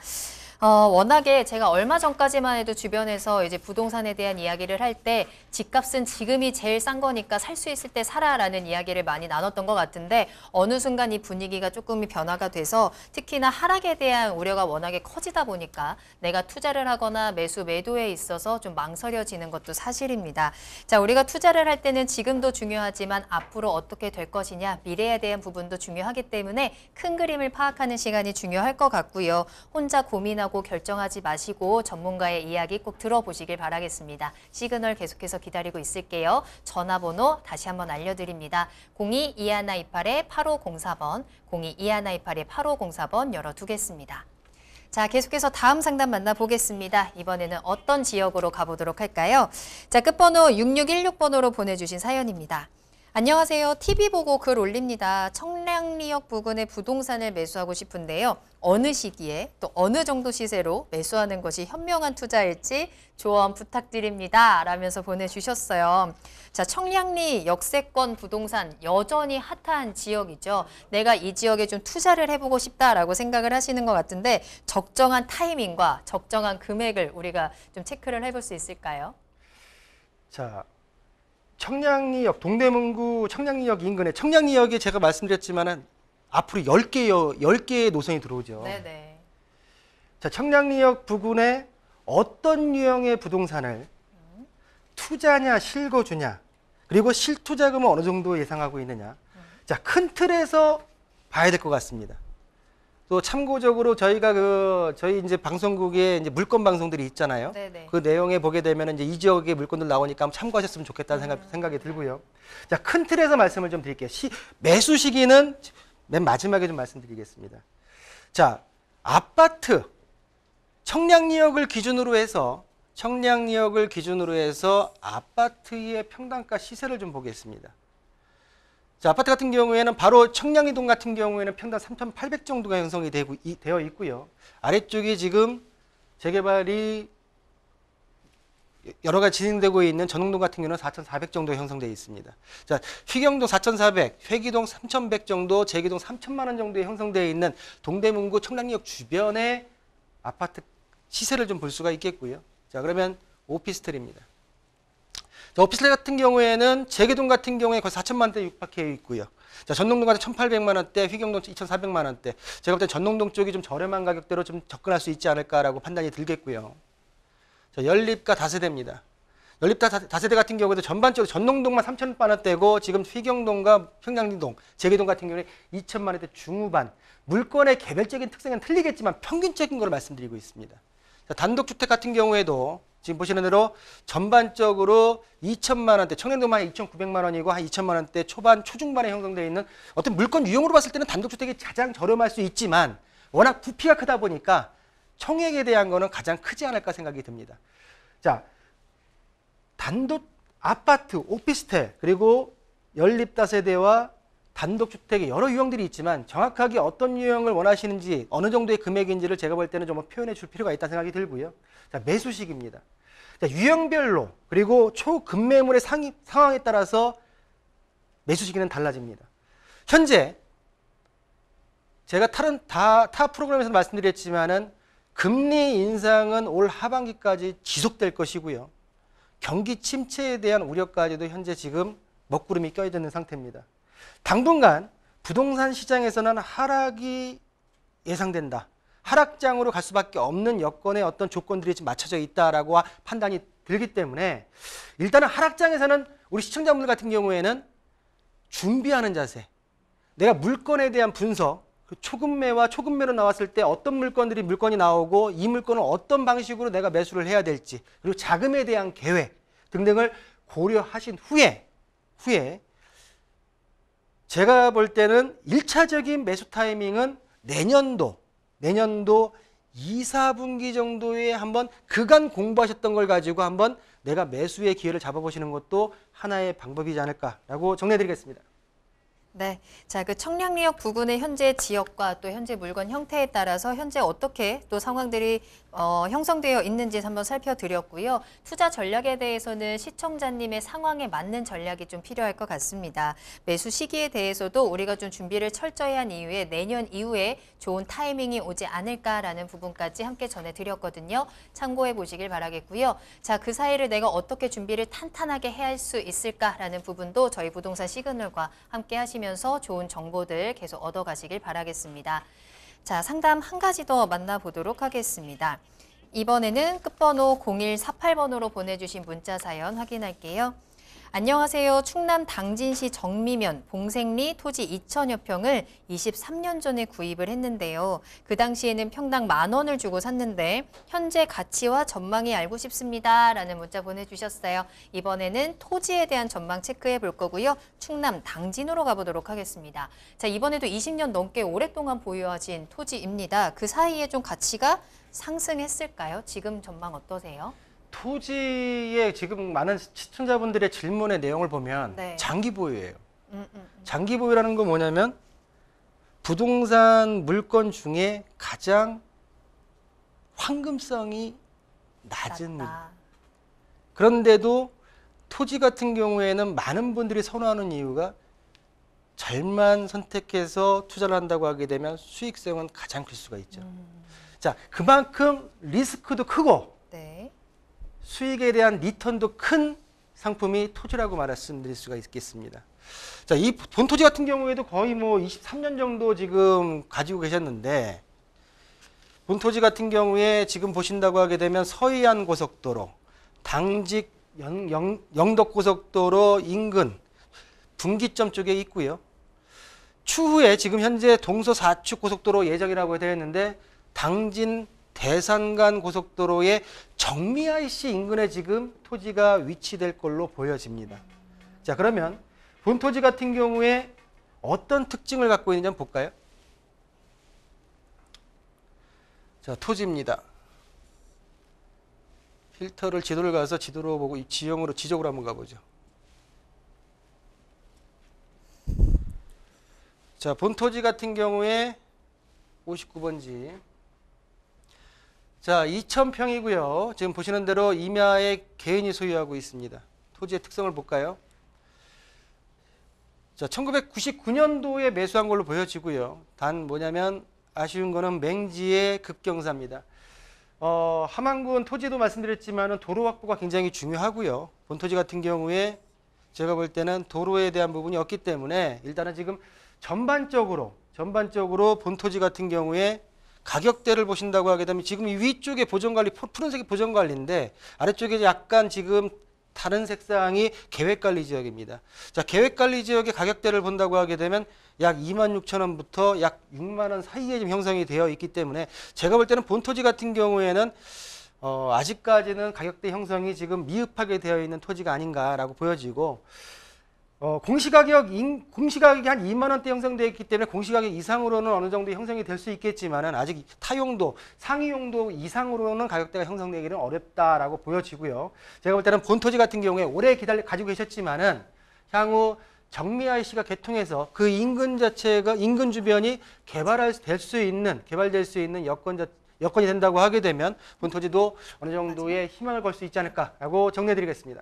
워낙에 제가 얼마 전까지만 해도 주변에서 이제 부동산에 대한 이야기를 할 때 집값은 지금이 제일 싼 거니까 살 수 있을 때 사라라는 이야기를 많이 나눴던 것 같은데 어느 순간 이 분위기가 조금 변화가 돼서 특히나 하락에 대한 우려가 워낙에 커지다 보니까 내가 투자를 하거나 매도에 있어서 좀 망설여지는 것도 사실입니다. 자, 우리가 투자를 할 때는 지금도 중요하지만 앞으로 어떻게 될 것이냐, 미래에 대한 부분도 중요하기 때문에 큰 그림을 파악하는 시간이 중요할 것 같고요. 혼자 고민하고 결정하지 마시고 전문가의 이야기 꼭 들어보시길 바라겠습니다. 시그널 계속해서 기다리고 있을게요. 전화번호 다시 한번 알려드립니다. 02-2128-8504번, 02-2128-8504번 열어두겠습니다. 자, 계속해서 다음 상담 만나보겠습니다. 이번에는 어떤 지역으로 가보도록 할까요? 자, 끝번호 6616번으로 보내주신 사연입니다. 안녕하세요. TV 보고 글 올립니다. 청량리역 부근에 부동산을 매수하고 싶은데요. 어느 시기에 또 어느 정도 시세로 매수하는 것이 현명한 투자일지 조언 부탁드립니다. 라면서 보내주셨어요. 자, 청량리 역세권 부동산 여전히 핫한 지역이죠. 내가 이 지역에 좀 투자를 해보고 싶다라고 생각을 하시는 것 같은데 적정한 타이밍과 적정한 금액을 우리가 좀 체크를 해볼 수 있을까요? 자, 청량리역, 동대문구 청량리역 인근에 청량리역에 제가 말씀드렸지만은 앞으로 10개의 노선이 들어오죠. 네네. 자, 청량리역 부근에 어떤 유형의 부동산을 투자냐, 실거주냐, 그리고 실투자금은 어느 정도 예상하고 있느냐. 자, 큰 틀에서 봐야 될 것 같습니다. 또 참고적으로 저희가 저희 이제 방송국에 이제 물건 방송들이 있잖아요. 네네. 그 내용에 보게 되면 이제 이 지역의 물건들 나오니까 한번 참고하셨으면 좋겠다는 생각이 들고요. 자, 큰 틀에서 말씀을 좀 드릴게요. 매수 시기는 맨 마지막에 좀 말씀드리겠습니다. 자, 아파트 청량리역을 기준으로 해서 아파트의 평당가 시세를 좀 보겠습니다. 자, 아파트 같은 경우에는 바로 청량리동 같은 경우에는 평당 3,800 정도가 형성이 되어 있고요. 아래쪽이 지금 재개발이 여러 가지 진행되고 있는 전흥동 같은 경우는 4,400 정도 형성되어 있습니다. 자, 휘경동 4,400, 회기동 3,100 정도, 제기동 3,000만 원 정도에 형성되어 있는 동대문구 청량리역 주변의 아파트 시세를 좀 볼 수가 있겠고요. 자, 그러면 오피스텔입니다. 자, 오피스텔 같은 경우에는 제기동 같은 경우에 거의 4천만 원대 육박해 있고요. 자, 전농동 같은 1,800만 원대, 휘경동 2,400만 원대. 제가 볼 때 전농동 쪽이 좀 저렴한 가격대로 좀 접근할 수 있지 않을까라고 판단이 들겠고요. 자, 연립가 다세대입니다. 연립가 다세대 같은 경우에도 전반적으로 전농동만 3,000만 원대고 지금 휘경동과 평양리동, 제기동 같은 경우에 2천만 원대 중후반. 물건의 개별적인 특성은 틀리겠지만 평균적인 걸 말씀드리고 있습니다. 자, 단독주택 같은 경우에도 지금 보시는 대로 전반적으로 2천만 원대, 청량동만 2,900만 원이고 한 2천만 원대 초중반에 형성되어 있는 어떤 물건 유형으로 봤을 때는 단독주택이 가장 저렴할 수 있지만 워낙 부피가 크다 보니까 총액에 대한 거는 가장 크지 않을까 생각이 듭니다. 자, 단독 아파트, 오피스텔, 그리고 연립다세대와 단독주택의 여러 유형들이 있지만 정확하게 어떤 유형을 원하시는지 어느 정도의 금액인지를 제가 볼 때는 좀 표현해 줄 필요가 있다는 생각이 들고요. 자, 매수식입니다. 자, 유형별로 그리고 초급매물의 상황에 따라서 매수시기는 달라집니다. 현재 제가 타 프로그램에서 말씀드렸지만은 금리 인상은 올 하반기까지 지속될 것이고요. 경기 침체에 대한 우려까지도 현재 지금 먹구름이 껴있는 상태입니다. 당분간 부동산 시장에서는 하락이 예상된다. 하락장으로 갈 수밖에 없는 여건의 어떤 조건들이 지금 맞춰져 있다라고 판단이 들기 때문에 일단은 하락장에서는 우리 시청자분들 같은 경우에는 준비하는 자세, 내가 물건에 대한 분석, 초급매와 초급매로 나왔을 때 어떤 물건이 나오고 이 물건은 어떤 방식으로 내가 매수를 해야 될지, 그리고 자금에 대한 계획 등등을 고려하신 후에 제가 볼 때는 1차적인 매수 타이밍은 내년도 2, 4분기 정도에 한번 그간 공부하셨던 걸 가지고 한번 내가 매수의 기회를 잡아보시는 것도 하나의 방법이지 않을까라고 정리해드리겠습니다. 네. 자, 그 청량리역 부근의 현재 지역과 또 현재 물건 형태에 따라서 현재 어떻게 또 상황들이 형성되어 있는지 한번 살펴드렸고요. 투자 전략에 대해서는 시청자님의 상황에 맞는 전략이 좀 필요할 것 같습니다. 매수 시기에 대해서도 우리가 좀 준비를 철저히 한 이후에 내년 이후에 좋은 타이밍이 오지 않을까라는 부분까지 함께 전해드렸거든요. 참고해 보시길 바라겠고요. 자, 그 사이를 내가 어떻게 준비를 탄탄하게 해야 할 수 있을까라는 부분도 저희 부동산 시그널과 함께 하시면서 좋은 정보들 계속 얻어가시길 바라겠습니다. 자, 상담 한 가지 더 만나보도록 하겠습니다. 이번에는 끝번호 0148번으로 보내주신 문자 사연 확인할게요. 안녕하세요. 충남 당진시 정미면 봉생리 토지 2천여 평을 23년 전에 구입을 했는데요. 그 당시에는 평당 10,000원을 주고 샀는데 현재 가치와 전망이 알고 싶습니다. 라는 문자 보내주셨어요. 이번에는 토지에 대한 전망 체크해 볼 거고요. 충남 당진으로 가보도록 하겠습니다. 자, 이번에도 20년 넘게 오랫동안 보유하신 토지입니다. 그 사이에 좀 가치가 상승했을까요? 지금 전망 어떠세요? 토지에 지금 많은 시청자분들의 질문의 내용을 보면 네. 장기 보유예요. 장기 보유라는 건 뭐냐면 부동산 물건 중에 가장 황금성이 낮은 물건. 그런데도 토지 같은 경우에는 많은 분들이 선호하는 이유가 잘만 선택해서 투자를 한다고 하게 되면 수익성은 가장 클 수가 있죠. 자, 그만큼 리스크도 크고 네. 수익에 대한 리턴도 큰 상품이 토지라고 말씀드릴 수가 있겠습니다. 자, 이 본토지 같은 경우에도 거의 뭐 23년 정도 지금 가지고 계셨는데, 본토지 같은 경우에 지금 보신다고 하게 되면 서해안 고속도로, 당직 영덕 고속도로 인근 분기점 쪽에 있고요. 추후에 지금 현재 동서 4축 고속도로 예정이라고 되어 있는데, 당진 대산간 고속도로의 정미 IC 인근에 지금 토지가 위치될 걸로 보여집니다. 자, 그러면 본토지 같은 경우에 어떤 특징을 갖고 있는지 한번 볼까요? 자, 토지입니다. 필터를 지도를 가서 지도로 보고 지적으로 한번 가보죠. 자, 본토지 같은 경우에 59번지. 자, 2,000평이고요. 지금 보시는 대로 임야에 개인이 소유하고 있습니다. 토지의 특성을 볼까요? 자, 1999년도에 매수한 걸로 보여지고요. 단 뭐냐면 아쉬운 거는 맹지의 급경사입니다. 함안군 토지도 말씀드렸지만 도로 확보가 굉장히 중요하고요. 본토지 같은 경우에 제가 볼 때는 도로에 대한 부분이 없기 때문에 일단은 지금 전반적으로 본토지 같은 경우에 가격대를 보신다고 하게 되면 지금 이 위쪽에 보전관리, 푸른색이 보전관리인데 아래쪽에 약간 지금 다른 색상이 계획관리 지역입니다. 자, 계획관리 지역의 가격대를 본다고 하게 되면 약 26,000원부터 약 6만 원 사이에 좀 형성이 되어 있기 때문에 제가 볼 때는 본토지 같은 경우에는 아직까지는 가격대 형성이 지금 미흡하게 되어 있는 토지가 아닌가라고 보여지고, 공시가격이 한 2만 원대 형성되어 있기 때문에 공시가격 이상으로는 어느 정도 형성이 될 수 있겠지만은 아직 타용도, 상위용도 이상으로는 가격대가 형성되기는 어렵다라고 보여지고요. 제가 볼 때는 본토지 같은 경우에 오래 가지고 계셨지만은 향후 정미 IC가 개통해서 그 인근 자체가 인근 주변이 개발될 수 있는 여건이 된다고 하게 되면 본토지도 어느 정도의 희망을 걸 수 있지 않을까라고 정리해드리겠습니다.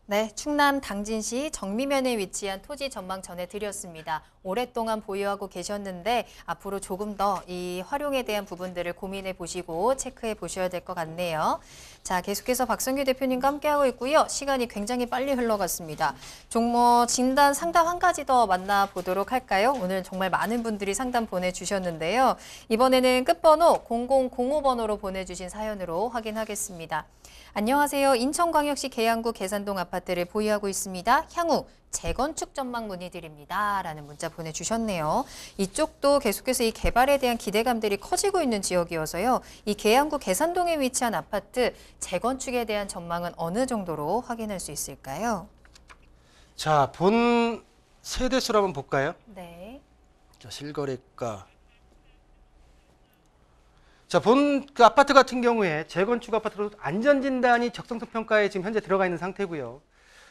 네, 충남 당진시 정미면에 위치한 토지 전망 전해드렸습니다. 오랫동안 보유하고 계셨는데 앞으로 조금 더 이 활용에 대한 부분들을 고민해 보시고 체크해 보셔야 될 것 같네요. 자, 계속해서 박성규 대표님과 함께하고 있고요. 시간이 굉장히 빨리 흘러갔습니다. 종목 진단 상담 한 가지 더 만나보도록 할까요? 오늘 정말 많은 분들이 상담 보내주셨는데요. 이번에는 끝번호 0005번으로 보내주신 사연으로 확인하겠습니다. 안녕하세요. 인천광역시 계양구 계산동 아파트를 보유하고 있습니다. 향후 재건축 전망 문의드립니다. 라는 문자 보내주셨네요. 이쪽도 계속해서 이 개발에 대한 기대감들이 커지고 있는 지역이어서요. 이 계양구 계산동에 위치한 아파트 재건축에 대한 전망은 어느 정도로 확인할 수 있을까요? 자, 본 세대수를 한번 볼까요? 네. 자, 실거래가. 자, 본 그 아파트 같은 경우에 재건축 아파트로 안전진단이 적성성 평가에 지금 현재 들어가 있는 상태고요.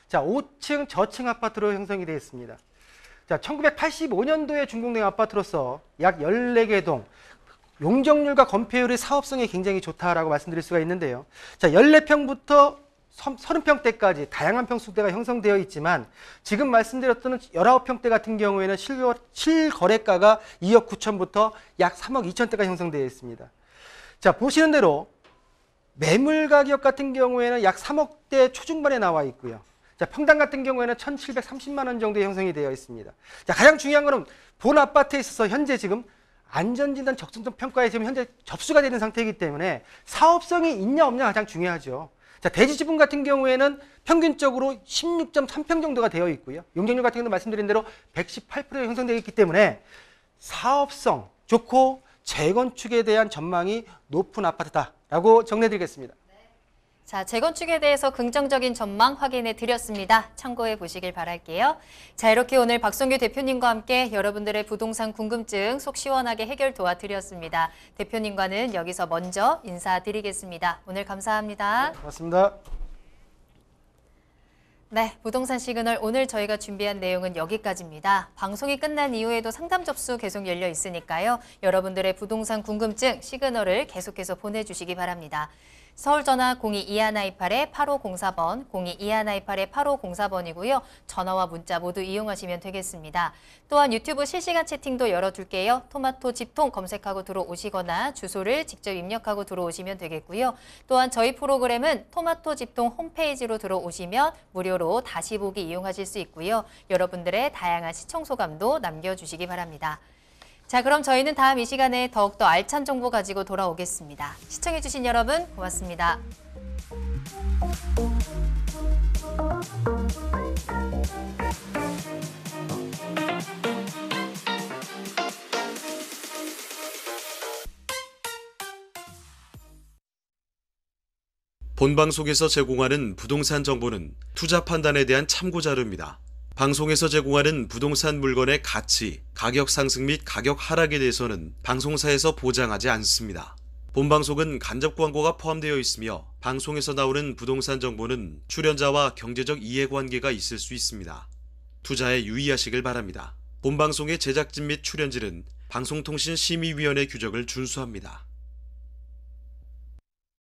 자, 5층 저층 아파트로 형성이 되어 있습니다. 자, 1985년도에 중공동 아파트로서 약 14개 동, 용적률과 건폐율이 사업성이 굉장히 좋다라고 말씀드릴 수가 있는데요. 자, 14평부터 30평대까지 다양한 평수대가 형성되어 있지만 지금 말씀드렸던 19평대 같은 경우에는 실거래가가 2억 9천부터 약 3억 2천대가 형성되어 있습니다. 자, 보시는 대로 매물 가격 같은 경우에는 약 3억대 초중반에 나와 있고요. 자, 평당 같은 경우에는 1,730만 원 정도 형성이 되어 있습니다. 자, 가장 중요한 거는 본 아파트에 있어서 현재 지금 안전진단 적정성 평가에 지금 현재 접수가 되는 상태이기 때문에 사업성이 있냐 없냐 가장 중요하죠. 자, 대지 지분 같은 경우에는 평균적으로 16.3평 정도가 되어 있고요. 용적률 같은 경우는 말씀드린 대로 118%가 형성되어 있기 때문에 사업성 좋고 재건축에 대한 전망이 높은 아파트다라고 정리해드리겠습니다. 자, 재건축에 대해서 긍정적인 전망 확인해 드렸습니다. 참고해 보시길 바랄게요. 자, 이렇게 오늘 박성규 대표님과 함께 여러분들의 부동산 궁금증 속 시원하게 해결 도와드렸습니다. 대표님과는 여기서 먼저 인사드리겠습니다. 오늘 감사합니다. 고맙습니다. 네, 부동산 시그널 오늘 저희가 준비한 내용은 여기까지입니다. 방송이 끝난 이후에도 상담 접수 계속 열려 있으니까요. 여러분들의 부동산 궁금증 시그널을 계속해서 보내주시기 바랍니다. 서울전화 022128-8504번, 022128-8504번이고요. 전화와 문자 모두 이용하시면 되겠습니다. 또한 유튜브 실시간 채팅도 열어둘게요. 토마토 집통 검색하고 들어오시거나 주소를 직접 입력하고 들어오시면 되겠고요. 또한 저희 프로그램은 토마토 집통 홈페이지로 들어오시면 무료로 다시 보기 이용하실 수 있고요. 여러분들의 다양한 시청 소감도 남겨주시기 바랍니다. 자, 그럼 저희는 다음 이 시간에 더욱더 알찬 정보 가지고 돌아오겠습니다. 시청해주신 여러분 고맙습니다. 본방송에서 제공하는 부동산 정보는 투자 판단에 대한 참고 자료입니다. 방송에서 제공하는 부동산 물건의 가치, 가격 상승 및 가격 하락에 대해서는 방송사에서 보장하지 않습니다. 본방송은 간접 광고가 포함되어 있으며 방송에서 나오는 부동산 정보는 출연자와 경제적 이해관계가 있을 수 있습니다. 투자에 유의하시길 바랍니다. 본방송의 제작진 및 출연진은 방송통신심의위원회 규정을 준수합니다.